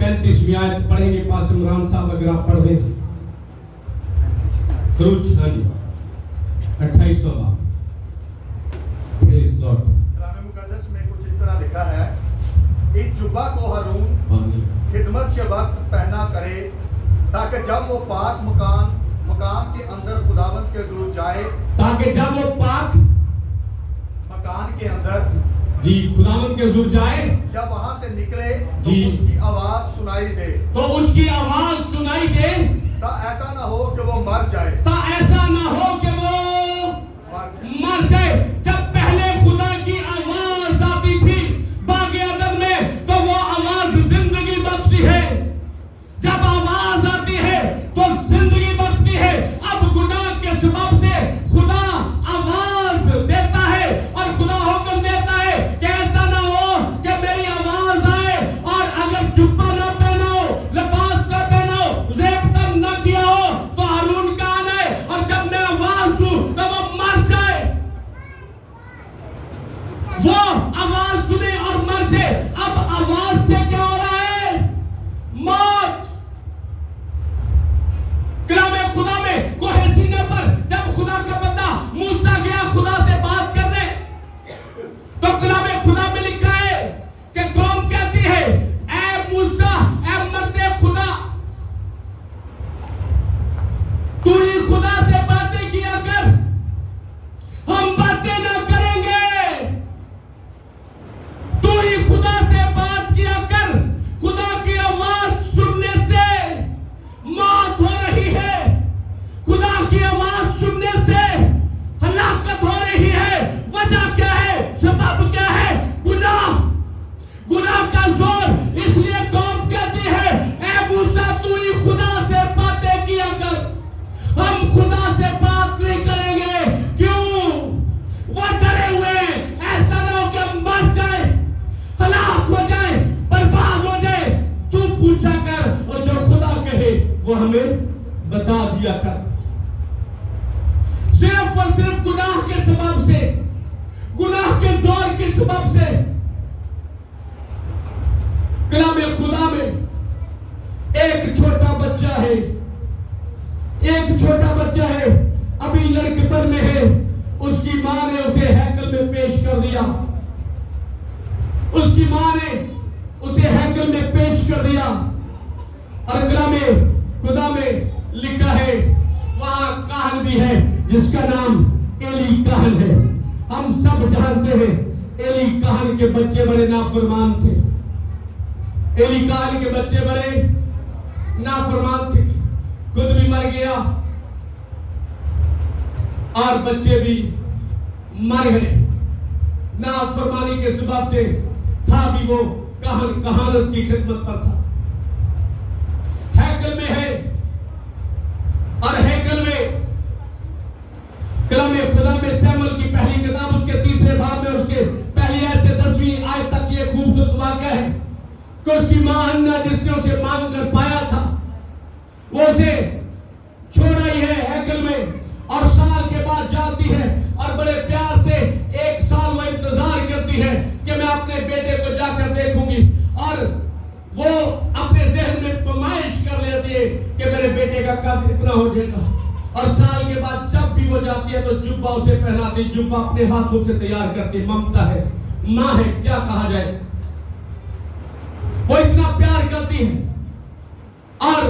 35वीं आयत पढ़ेंगे। पास इमरान साहब अगर आप पढ़ दें खरूज, हाँ जी, 28वां बाब। कलाम मुकद्दस में कुछ इस तरह लिखा है, इस जुब्बा को हारून खिदमत के वक्त पहना करे ताकि जब वो पाक मकाम के अंदर खुदावंद के हुजूर जाए, ताकि जब वो पाक मकान के अंदर जी खुदावंद के हुजूर जाए, जब वहां से निकले तो जी उसकी आवाज सुनाई दे, तो उसकी आवाज सुनाई दे। ता ऐसा ना हो कि वो मर जाए, ता ऐसा ना हो कि वो मर जाए। जब पहले खुदा की आवाज आती थी बागे अदन में, तो वो आवाज जिंदगी बख्शती है। जब आवाज आती है तो जिंदगी बख्शती है। अब गुनाह के सबब से खुदा आवाज देता है और खुदा हुक्म देता है कि ऐसा ना हो कि मेरी आवाज आए और अगर जुब्बा ना पहना हो, लिबास ना पहना हो, ज़ेब तब ना किया हो, तो हारून का आना है और जब मैं आवाज दूं तो वो मर जाए। वो आवाज सुने और मर जाए। अब आवाज से क्या हो रहा है? मौत। कलाम खुदा में कोहे सीने पर जब खुदा का बंदा मूसा गया खुदा से बात करने, तो कलाम खुदा में लिखा है कि कौम कहती है, ऐ मूसा, ऐ मर्दे खुदा, तू ही खुदा से बातें किया कर, हम बातें ना करेंगे। तू ही खुदा से बात किया कर। खुदा की आवाज सुनने से मौत हो रही है, खुदा की आवाज सुनने से हलाकत हो रही है। वजह क्या है? सबब क्या है? गुनाह, गुनाह का जोर। इसलिए कौम कहती है, ऐ मूसा तू ही खुदा से बातें किया कर, हम खुदा से बात नहीं करेंगे। क्यों? वो डरे हुए हैं, ऐसा ना हो कि हम मर जाए, हलाक हो जाए, बर्बाद हो जाए। तू पूछा कर और जो खुदा कहे वो हमें बता दिया कर। सिर्फ और सिर्फ गुनाह के सबब से, गुनाह के जोर के सबब से कलाम खुदा में एक छोटा बच्चा है, एक छोटा बच्चा है, अभी लड़कपन में है। उसकी मां ने उसे हैकल में पेश कर दिया, उसकी मां ने उसे हैकल में पेश कर दिया। और कलाम खुदा में लिखा है, वहां काहन भी है जिसका नाम एली काहन है। हम सब जानते हैं एली काहन के बच्चे बड़े नाफरमान थे। एली काहन के बच्चे बड़े नाफरमान थे, खुद भी मर गया और बच्चे भी मर गए। नाफरमानी के सबब से था भी वो काहन कहानत की खिदमत पर था। हैकल में है और हैकल में कलाम खुदा में सैमुएल की पहली किताब उसके 3रे बाब में उसके पहली आयत से 10वीं आयत तक ये खूबसूरत वाक़या है कि उसकी मां हन्ना जिसने उसे मांग कर पाया था, वो उसे छोड़ आई है हैकल में और साल के बाद जाती है और बड़े प्यार से 1 साल वो इंतजार करती है कि मैं अपने बेटे को जाकर देखूंगी। और वो अपने जहन में फरमाइश कर लेती है कि मेरे बेटे का कद इतना हो जाएगा। और साल के बाद जब भी वो जाती है तो जुब्बा उसे पहनाती, जुब्बा अपने हाथों से तैयार करती। ममता है, मां है, क्या कहा जाए। वो इतना प्यार करती है और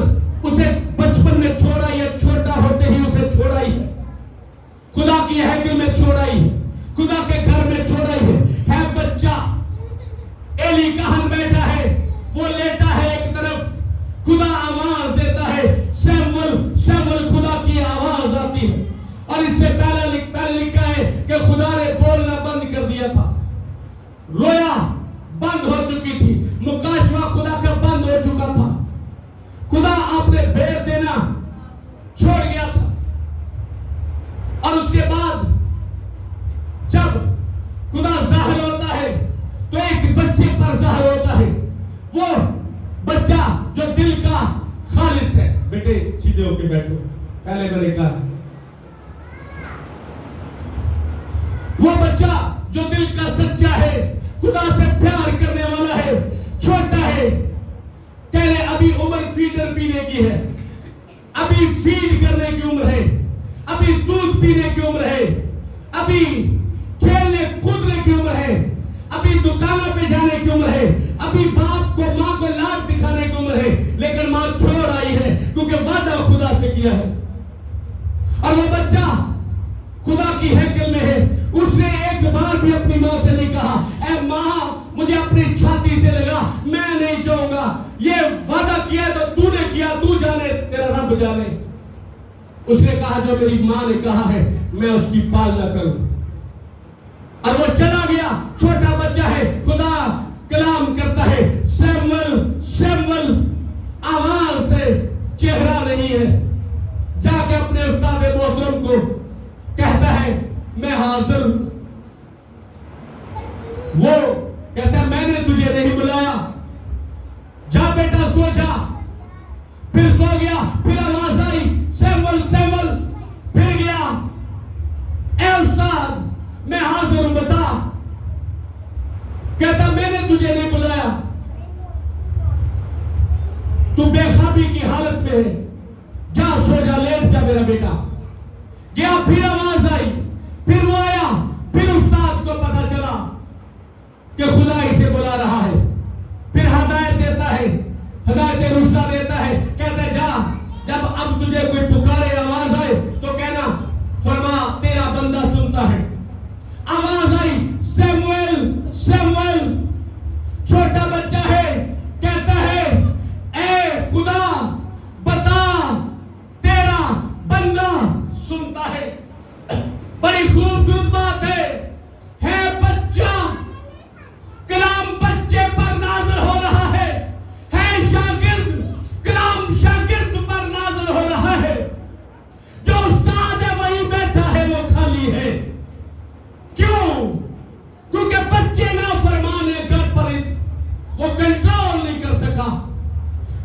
उसे बचपन में छोड़ा है, छोटा होते ही उसे छोड़ा ही है, खुदा की हैकल में छोड़ा ही है, खुदा के घर में छोड़ा ही है बच्चा। एली काहन बैठा है, वो लेटा है एक तरफ, खुदा आवाज देता है, शैमुएल शैमुएल, खुदा की आवाज आती है। और इससे पहले लिखा है कि खुदा ने बोलना बंद कर दिया था, रोया बंद हो चुकी थी, मुकाशवा खुदा का बंद हो चुका था, खुदा आपने भेद देना छोड़ गया था। और उसके बाद जब खुदा जाहिर होता है तो एक बच्चे पर जाहिर होता है, वो बच्चा जो दिल का खालिस है। बेटे सीधे होके बैठो, पहले मैंने कहा वो बच्चा जो दिल का सच्चा है, खुदा से प्यार करने वाला है, छोटा है, कहले अभी उम्र फीडर पीने की है, अभी फीड करने की उम्र है, अभी दूध पीने की उम्र है, अभी खेलने कूदने की उम्र है, अभी दुकानों पे जाने की उम्र है, अभी बाप को मां को लाड दिखाने की उम्र है, लेकिन मां छोड़ आई है क्योंकि वादा खुदा से किया है। और वो बच्चा खुदा की हैकल में है, उसने एक बार भी अपनी मां से नहीं कहा ऐ मां मुझे अपनी छाती से लगा, मैं नहीं जाऊंगा, ये वादा किया तो तूने किया, तू जाने, तेरा रब जाने। उसने कहा जो मेरी मां ने कहा है मैं उसकी पालना करूं। और वो चला गया, छोटा बच्चा है, खुदा कलाम करता है, सैमुअल सैमुअल, आवाज से चेहरा नहीं है, जाके अपने उस्ताद मोहतरम को कहता है मैं हाजिर। वो कहता है मैंने तुझे नहीं बुलाया, जा बेटा सो जा। फिर सो गया, फिर आवाज आई सैमुअल सैमुअल, फिर गया, ए उस्ताद मैं हाजिर हूं, बता। कहता मैंने तुझे नहीं बुलाया, तू बेखाबी की हालत में है, जा सो जा, लेट जा मेरा बेटा। गया, फिर आवाज आई, फिर वो आया, फिर उस्ताद को पता चला कि खुदा इसे बुला रहा है, फिर हदायत देता है, हदायत रुश्ता देता है, कहता है जा, जब अब तुझे कोई पुकारे आवाज आए तो कहना फरमा तेरा बंदा सुनता है। आवाज आई सैमुएल सैमुएल, छोटा बच्चा है, कहता है ए खुदा बता तेरा बंदा सुनता है। बड़ी खूबसूरत बात है बच्चा, कलाम बच्चे पर नाज़िल हो रहा है शागिर्द, कलाम शागिर्द पर नाज़िल हो रहा है। जो उस्ताद है वही बैठा है, वो खाली है। क्यों? क्योंकि बच्चे ना फरमान है, घर पर वो कंट्रोल नहीं कर सका,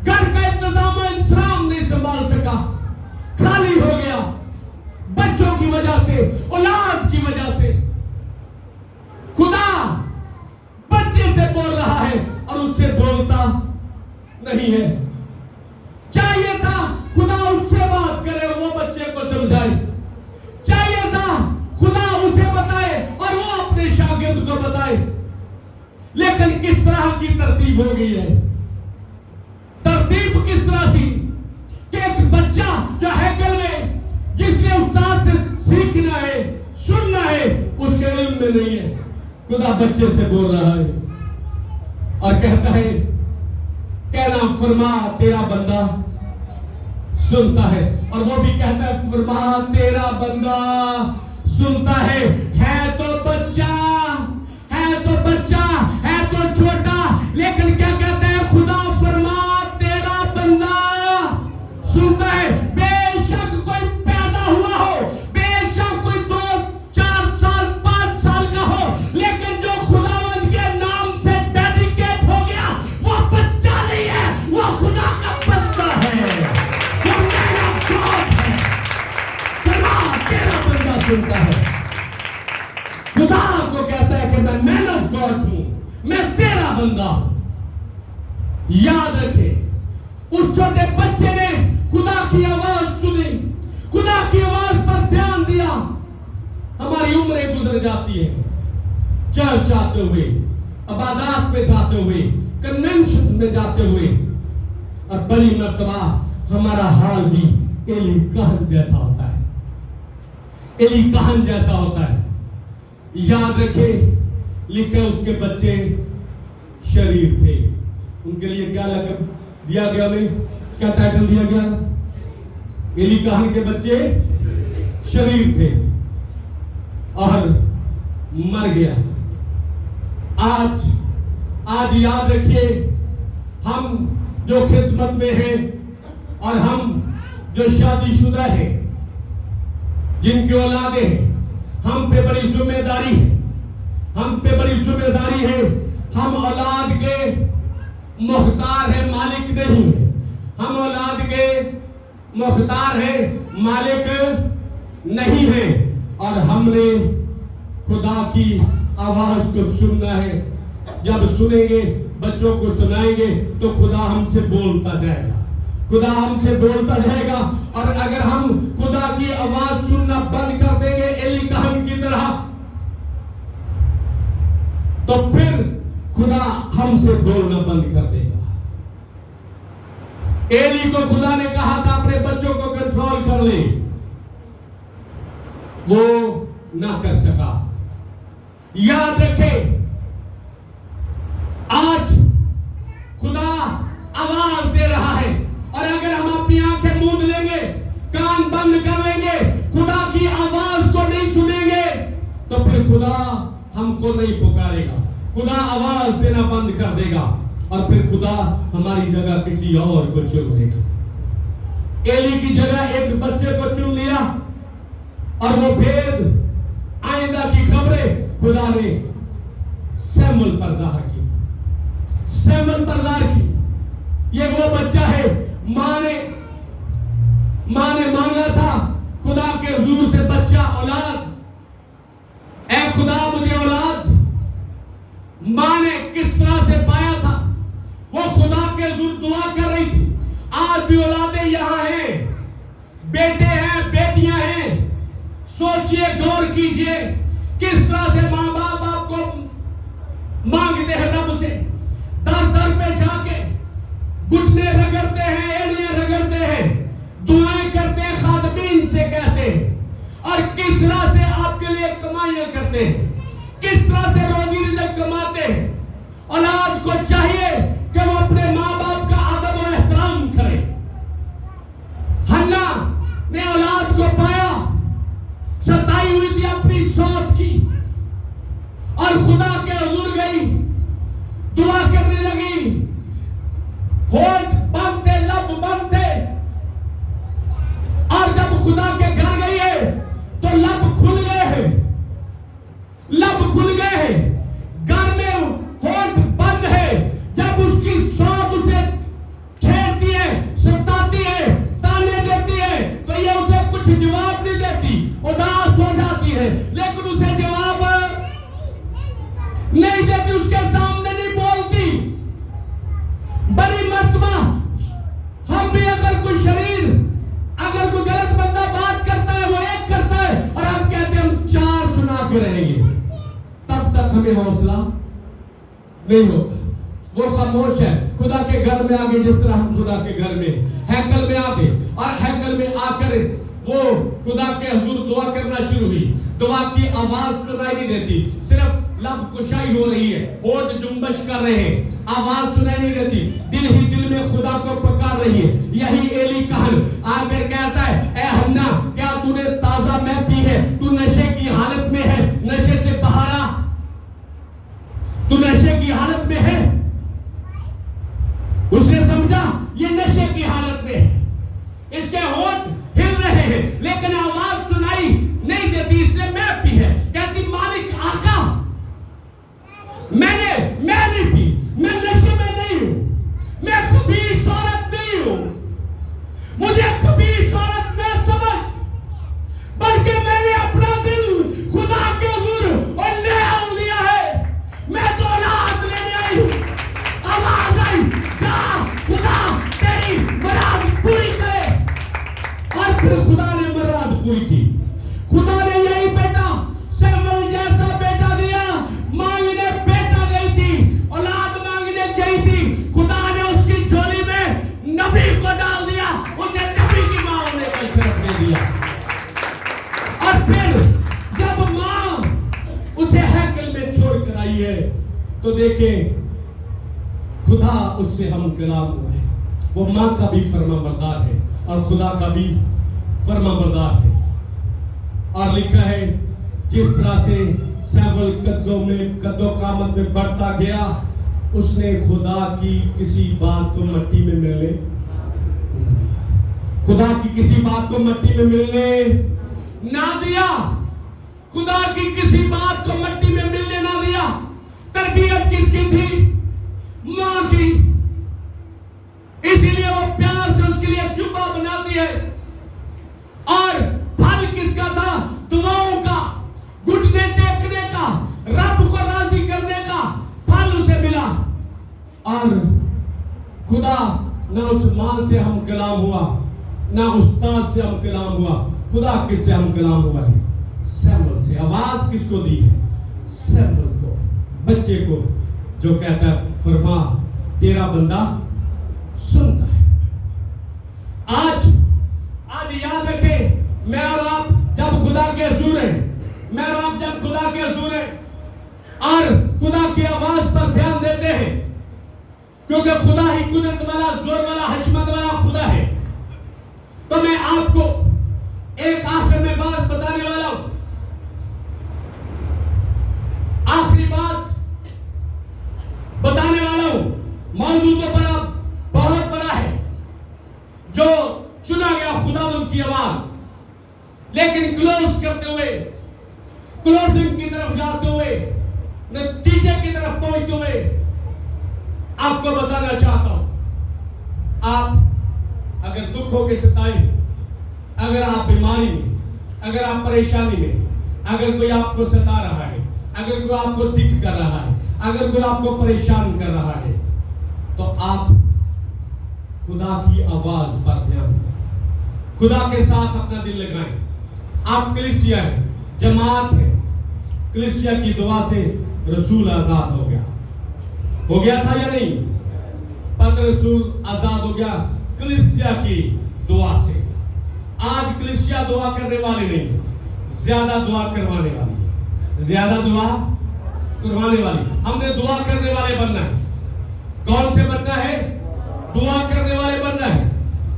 घर का इंतजाम इंतजाम नहीं संभाल सका, खाली हो गया बच्चों की वजह से, औलाद की वजह से। खुदा बच्चे से बोल रहा है और उससे बोलता नहीं है। चाहिए था खुदा उससे बात करे और वो बच्चे को समझाए, चाहिए था खुदा उसे बताए और वो अपने शागिर्द को बताए, लेकिन किस तरह की तरतीब हो गई है। तरतीब किस तरह थी कि एक बच्चा जो हैकल में, जिसने उस्ताद से सीखना है सुनना है, उसके इल्म में नहीं है, खुदा बच्चे से बोल रहा है और कहता है कहना फरमा तेरा बंदा सुनता है। और वो भी कहता है फरमा तेरा बंदा सुनता है तो बच्चा, है तो बच्चा, है तो छोटा, लेकिन क्या कहता है खुदा फरमा तेरा बंदा सुनता है। बेशक कोई पैदा हुआ हो, बेशक कोई 2, 4 साल 5 साल का हो, लेकिन जो खुदावंद के नाम से डेडिकेट हो गया वो बच्चा नहीं है, वो खुदा का बंदा है, वो मेरा गॉड है। फरमा तेरा बंदा सुनता है। खुदा को कहता है कि मैं मैन ऑफ गॉड हूं, मैं तेरा बंदा हूं। याद रखे उस छोटे बच्चे ने खुदा की आवाज सुनी, खुदा की आवाज पर ध्यान दिया। हमारी उम्रें गुजर जाती है चर्च जाते हुए, इबादत में जाते हुए, कन्वेंशन में जाते हुए, और बड़ी मर्तबा हमारा हाल भी एली कहन जैसा होता है, एली कहन जैसा होता है। याद रखे लिखे उसके बच्चे शरीर थे, उनके लिए क्या लक़ब दिया गया, उन्हें क्या टाइटल दिया गया? एली कहन के बच्चे शरीर थे और मर गया। आज याद रखिए हम जो खिदमत में हैं और हम जो शादीशुदा हैं, जिनकी औलादें हैं, हम पे बड़ी जिम्मेदारी है, हम पे बड़ी जिम्मेदारी है। हम औलाद के मुख्तार है, मालिक नहीं है। हम औलाद के मुख्तार है, मालिक नहीं है। और हमने खुदा की आवाज को सुनना है। जब सुनेंगे, बच्चों को सुनाएंगे, तो खुदा हमसे बोलता जाएगा, खुदा हमसे बोलता जाएगा। और अगर हम खुदा की आवाज सुनना बंद कर देंगे एली कहन की तरह, तो फिर खुदा हमसे बोलना बंद कर देगा। एली को खुदा ने कहा था अपने बच्चों को कंट्रोल कर ले, वो ना कर सका। याद रखें, आज खुदा आवाज दे रहा है, और अगर हम अपनी आंखें मूंद लेंगे, कान बंद कर लेंगे, खुदा की आवाज को नहीं सुनेंगे, तो फिर खुदा हमको नहीं पुकारेगा, खुदा आवाज देना बंद कर देगा, और फिर खुदा हमारी जगह किसी और को चुन लेगा। एली की जगह एक बच्चे को चुन लिया, और वो भेद आइंदा की खबरें खुदा ने सैमुअल पर ज़ाहिर की, सैमुअल पर ज़ाहिर की। ये वो बच्चा है, मां ने मांगा था खुदा के हुजूर से बच्चा, औलाद, ऐ खुदा मुझे औलाद। मां ने किस तरह से पाया था, वो खुदा के हुजूर दुआ कर रही थी। आज भी औलादें यहां हैं, बेटे हैं, बेटियां हैं। सोचिए, गौर कीजिए, किस तरह से मां बाप आपको मांगते हैं रब से, दर दर पे जाके घुटने रगड़ते हैं, एड़ियां रगड़ते हैं, दुआएं करते हैं, खादमीन से कहते हैं, और किस तरह से आपके लिए कमाइयां करते हैं, किस तरह से रोजी रिज़्क कमाते हैं। औलाद को चाहिए कि वो अपने माँ बाप का अदब और एहतराम करे। हन्ना ने औलाद को पाया, सताई हुई थी अपनी सौत की, और खुदा के हुजूर गई, दुआ करने लगी, होठ बंद थे, लब बंद थे, और जब खुदा के घर गई है तो लब खुल गए हैं, लब खुल गए हैं, घर में होठ बंद है। जब उसकी सौत उसे छेड़ती है, सताती है, ताने देती है, तो ये उसे कुछ जवाब नहीं देती, उदास हो जाती है, लेकिन उसे जवाब नहीं देती, उसके सामने नहीं बोलती। बड़ी मर्तबा हम भी अगर कोई शरीर, अगर कोई गलत बंदा बात करता है, वो एक करता है, और हम कहते हैं हम चार सुना के रहेंगे, तब तक हमें हौसला नहीं होगा। वो खामोश है। खुदा के घर में आगे, जिस तरह हम खुदा के घर में, हैकल में आगे, और हैकल में आकर वो खुदा के हुजूर दुआ करना शुरू हुई। दुआ की आवाज सुनाई नहीं देती, सिर्फ लब कुशाई हो रही है, होठ जुम्बश कर रहे हैं, आवाज सुनाई नहीं देती, दिल ही दिल में खुदा को पुकार रही है। यही एली कहन आकर कहता है, ए हन्ना, क्या तूने ताजा मैदा पी है? तू नशे की हालत में है, नशे से बहारा, तू नशे की हालत में है। उसने समझा ये नशे की हालत में है, इसके होठ हिल रहे हैं, लेकिन आवाज सुनाई नहीं देती, इसलिए मैं पी है। कहती, मालिक आका, मैं नहीं पी, मैं नशे में नहीं हूं, मैं खबीस औरत नहीं हूं, मुझे खबीस औरत न समझ, बल्कि मैंने अपना दिल खुदा के हुजूर और निहाल दिया है। मैं तो औलाद लेने आई हूं। आवाज आई, जा खुदा तेरी मुराद पूरी करे। और फिर खुदा ने मुराद पूरी की। खुदा ने यही बेटा, सैमुअल जैसा बेटा दिया। मांगने बेटा गई थी, औलाद मांगने गई थी, खुदा ने उसकी झोली में नबी को डाल दिया, उसे नबी की मां होने का शर्फ दे दिया। और फिर जब मां उसे हैकल में छोड़कर आई है, तो देखें खुदा उससे हम कलाम हुआ है। वो मां का भी फरमाबरदार है और खुदा का भी फरमाबरदार है। और लिखा है, जिस तरह से सैमुअल कद्दो कामत में बढ़ता गया, उसने खुदा की किसी बात को मट्टी में मिलने, खुदा की किसी बात को मट्टी में मिलने ना दिया, खुदा की किसी बात को मिट्टी में मिलने ना दिया। तरबियत किसकी थी? मां की। इसीलिए वो प्यार से उसके लिए जुब्बा बनाती है। और फल किसका था? दुआओं का, घुटने टेकने का, रब को राजी करने का फल उसे मिला। और खुदा ना उस मां से हम कलाम हुआ, ना उस्ताद से हम कलाम हुआ। खुदा किससे हम कलाम हुआ है? सैमुअल से। आवाज किसको दी है? सैमुअल को, बच्चे को, जो कहता है फरमा तेरा बंदा सुनता है। आज याद रखें, मैं और आप जब खुदा के हुजूर हैं, मैं और आप जब खुदा के हुजूर हैं और खुदा की आवाज पर ध्यान देते हैं, क्योंकि खुदा ही कुदरत वाला, जोर वाला, हशमत वाला खुदा है। तो मैं आपको एक आखिर में बात बताने वाला हूं। आखिरी बात बताने वाला हूं। मौजूद तो बड़ा बहुत बड़ा है जो चुना गया खुदावंद की आवाज। लेकिन क्लोज करते हुए, क्लोजिंग की तरफ जाते हुए, नतीजे की तरफ पहुंचते हुए आपको बताना चाहता हूं, आप अगर दुखों के सताए, अगर आप बीमारी में, अगर आप परेशानी में, अगर कोई आपको सता रहा है, अगर कोई आपको दिक कर रहा है, अगर कोई आपको परेशान कर रहा है, तो आप खुदा की आवाज पर ध्यान दें, खुदा के साथ अपना दिल लगाएं। आप कलीसिया है, जमात है। कलीसिया की दुआ से रसूल आजाद हो गया था या नहीं? पत्र रसूल आजाद हो गया कलीसिया की दुआ से। आज कलीसिया दुआ करने वाले नहीं, ज्यादा दुआ करवाने वाली, ज्यादा दुआ करवाने वाली। हमने दुआ करने वाले बनना है। कौन से बनना है? दुआ करने वाले बनना है।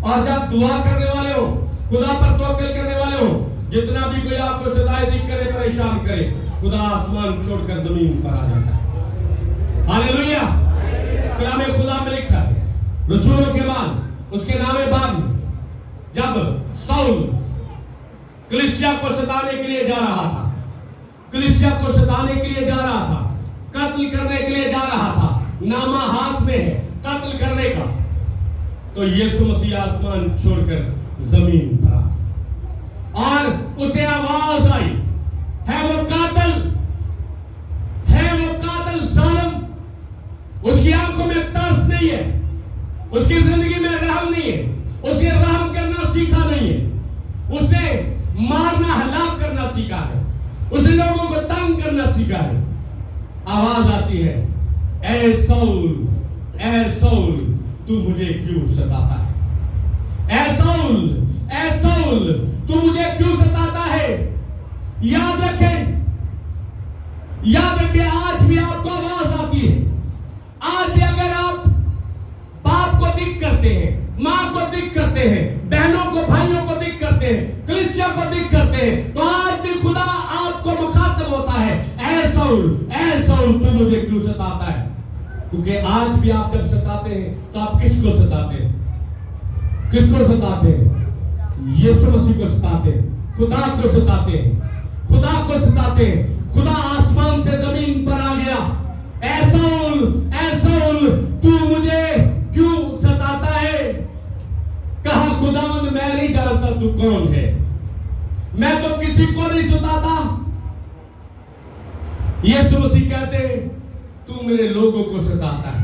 और जब दुआ करने वाले हो, खुदा पर तवक्कुल करने वाले हो, जितना भी कोई आपको सताए, दिक करे, परेशान करे, खुदा आसमान छोड़कर जमीन पर आ जाता है। हालेलुया। कलामे खुदा में लिखा है, रसूलों के बाद, उसके नामे बाद में, जब साउल कलीसिया को सताने के लिए जा रहा था, कलीसिया को सताने के लिए जा रहा था, कत्ल करने के लिए जा रहा था, नामा हाथ में है कत्ल करने का, तो यीशु मसीह आसमान छोड़कर जमीन पर आ और उसे आवाज आई, है वो कातिल, है वो कातिल जालिम, उसकी आंखों में तरस नहीं है, उसकी जिंदगी में रहम नहीं है, उसे रहम करना सीखा नहीं है, उसने मारना हलाक करना सीखा है, उसने लोगों को तंग करना सीखा है। आवाज आती है, ऐ सौल तू मुझे क्यों सताता है? ऐ सौल तू मुझे क्यों सताता है? याद रखें, आज भी आपको आवाज आती है। आज भी अगर आप बाप को दिक करते हैं, मां को दिक करते हैं, बहनों को, भाइयों को दिक करते हैं, कलीसिया को दिक करते हैं, तो आज भी खुदा आपको मुखातिब होता है, ऐ सौल तू मुझे क्यों सताता है? क्योंकि आज भी आप जब सताते हैं तो आप किसको सताते हैं? किसको सताते हैं? यीशु मसीह को सताते हैं, खुदा को सताते हैं, खुदा को सताते हैं। खुदा आसमान से जमीन पर आ गया, ऐ सौल तू मुझे क्यों सताता है? कहा खुदावंद मैं नहीं जानता तू कौन है, मैं तो किसी को नहीं सताता। यीशु मसीह कहते हैं तू मेरे लोगों को सताता है,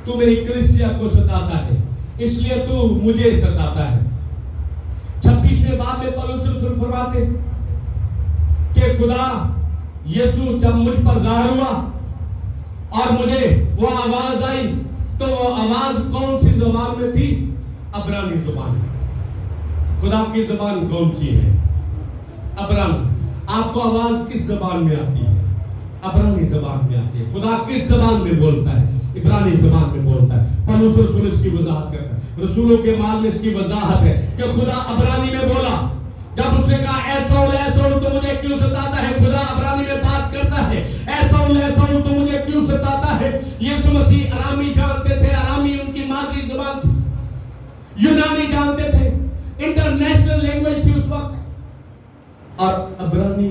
तू मेरी कलीसिया को सताता है, इसलिए तू मुझे सताता है। 26वें बाब में पौलुस रसूल फरमाते कि खुदा यीशु जब मुझ पर ज़ाहिर हुआ और मुझे वो आवाज आई, तो वो आवाज कौन सी जुबान में थी? अब्रानी जुबान। खुदा की जुबान कौन सी है? अब्रानी। आपको आवाज किस जुबान में आती है? अब्रानी जुबान में आती है। खुदा किस जुबान में बोलता है? इब्रानी जुबान में बोलता है। पौलुस रसूल इसकी वजाहत करता है। रसूलों के माल में इसकी वजाहत है कि खुदा अब्रानी में बोला। जब उसने कहा ऐ सौल तो मुझे क्यों सताता है, खुदा अब्रानी में बात करता है, ऐ सौल तो मुझे क्यों सताता है। यीशु मसीह अरामी जानते थे, अरामी उनकी मादरी जुबान थी, यूनानी जानते थे, इंटरनेशनल लैंग्वेज थी उस वक्त। अब्रानी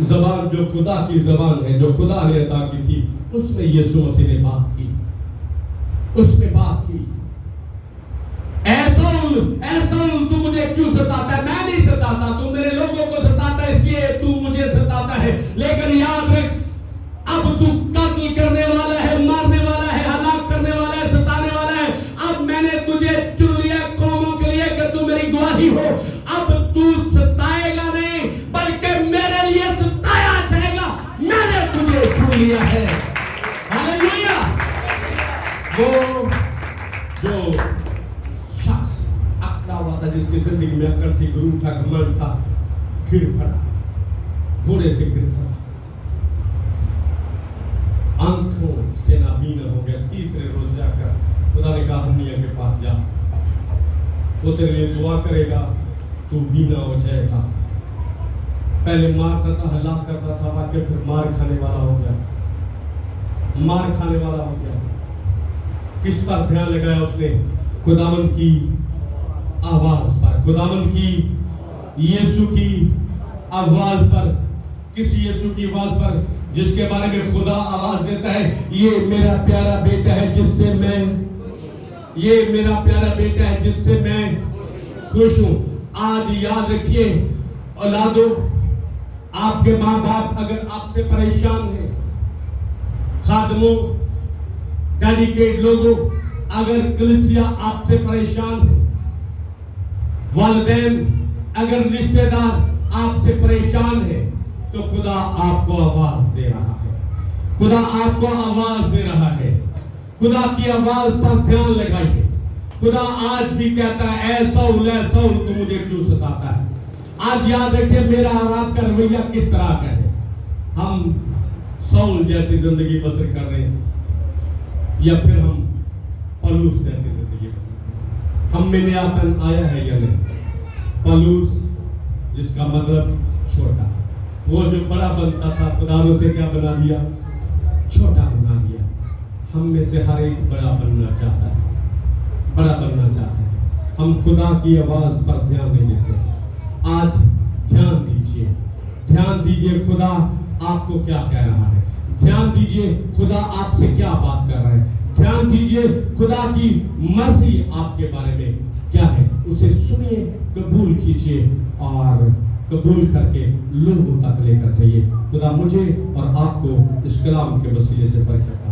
जबान जो खुदा की जबान है, जो खुदा ने अता की थी, उसमें यीशु मसीह ने बात की, उसमें बात की। ऐसा तू मुझे क्यों सताता है? मैं नहीं सताता, तू मेरे लोगों को सताता है, इसलिए तू मुझे सताता है। लेकिन याद रख, अब तू कत्ल करने वाला है, मारने वाला है, हलाक करने वाला है, सताने वाला है। अब मैंने तुझे चुन लिया कौमों के लिए कि तू मेरी गवाही हो। अब तू सताएगा नहीं, बल्कि मेरे लिए सताया जाएगा। मैंने तुझे चुन लिया है। हालेलुया। वो जो शख्स अकड़ा हुआ था, जिसकी जिंदगी में अकड़ थी, गुरूर था, घमंड था, गिर पड़ा, घोड़े से गिर पड़ा, आंखों से नाबीना हो गया। तीसरे रोज जाकर खुदा ने कहा हन्निया के पास जा, वो तेरे लिए दुआ करेगा, तू बीना हो जाएगा। पहले मारता था, हलाक करता था, वाकई फिर मार खाने वाला हो गया, मार खाने वाला हो गया। किस पर ध्यान लगाया उसने? खुदावन की आवाज पर, खुदावन की, यीशु की आवाज पर। किस यीशु की आवाज पर? जिसके बारे में खुदा आवाज देता है, ये मेरा प्यारा बेटा है जिससे मैं, ये मेरा प्यारा बेटा है जिससे मैं खुश हूं। आज याद रखिए औलादो, आपके माँ बाप अगर आपसे परेशान हैं, खादमों, डेडिकेट लोगों, अगर कलीसिया आपसे परेशान है, वालिदैन अगर रिश्तेदार आपसे परेशान है, तो खुदा आपको आवाज दे रहा है। खुदा आपको आवाज दे रहा है। खुदा की आवाज पर ध्यान लगाइए। खुदा आज भी कहता है, ऐ सौल तू मुझे क्यों सताता है? आज याद रखिए, मेरा और आपका रवैया किस तरह का है। हम सौल जैसी जिंदगी बसर कर रहे हैं, या फिर हम पलूस जैसी जिंदगी बसर कर रहे हैं? हम में नयापन आया है या नहीं? पलूस जिसका मतलब छोटा, वो जो बड़ा बनता था, खुदा ने उसे क्या बना दिया? छोटा बना दिया। हम में से हर एक बड़ा बनना चाहता है, बड़ा बनना चाहता है। हम खुदा की आवाज पर ध्यान नहीं देते। आज ध्यान दीजिए, ध्यान दीजिए खुदा आपको क्या कह रहा है। ध्यान दीजिए खुदा आपसे क्या बात कर रहा है। ध्यान दीजिए खुदा की मर्जी आपके बारे में क्या है। उसे सुनिए, कबूल कीजिए और कबूल करके लोगों तक लेकर जाइए। खुदा मुझे और आपको इस कलाम के वसीले से बरकत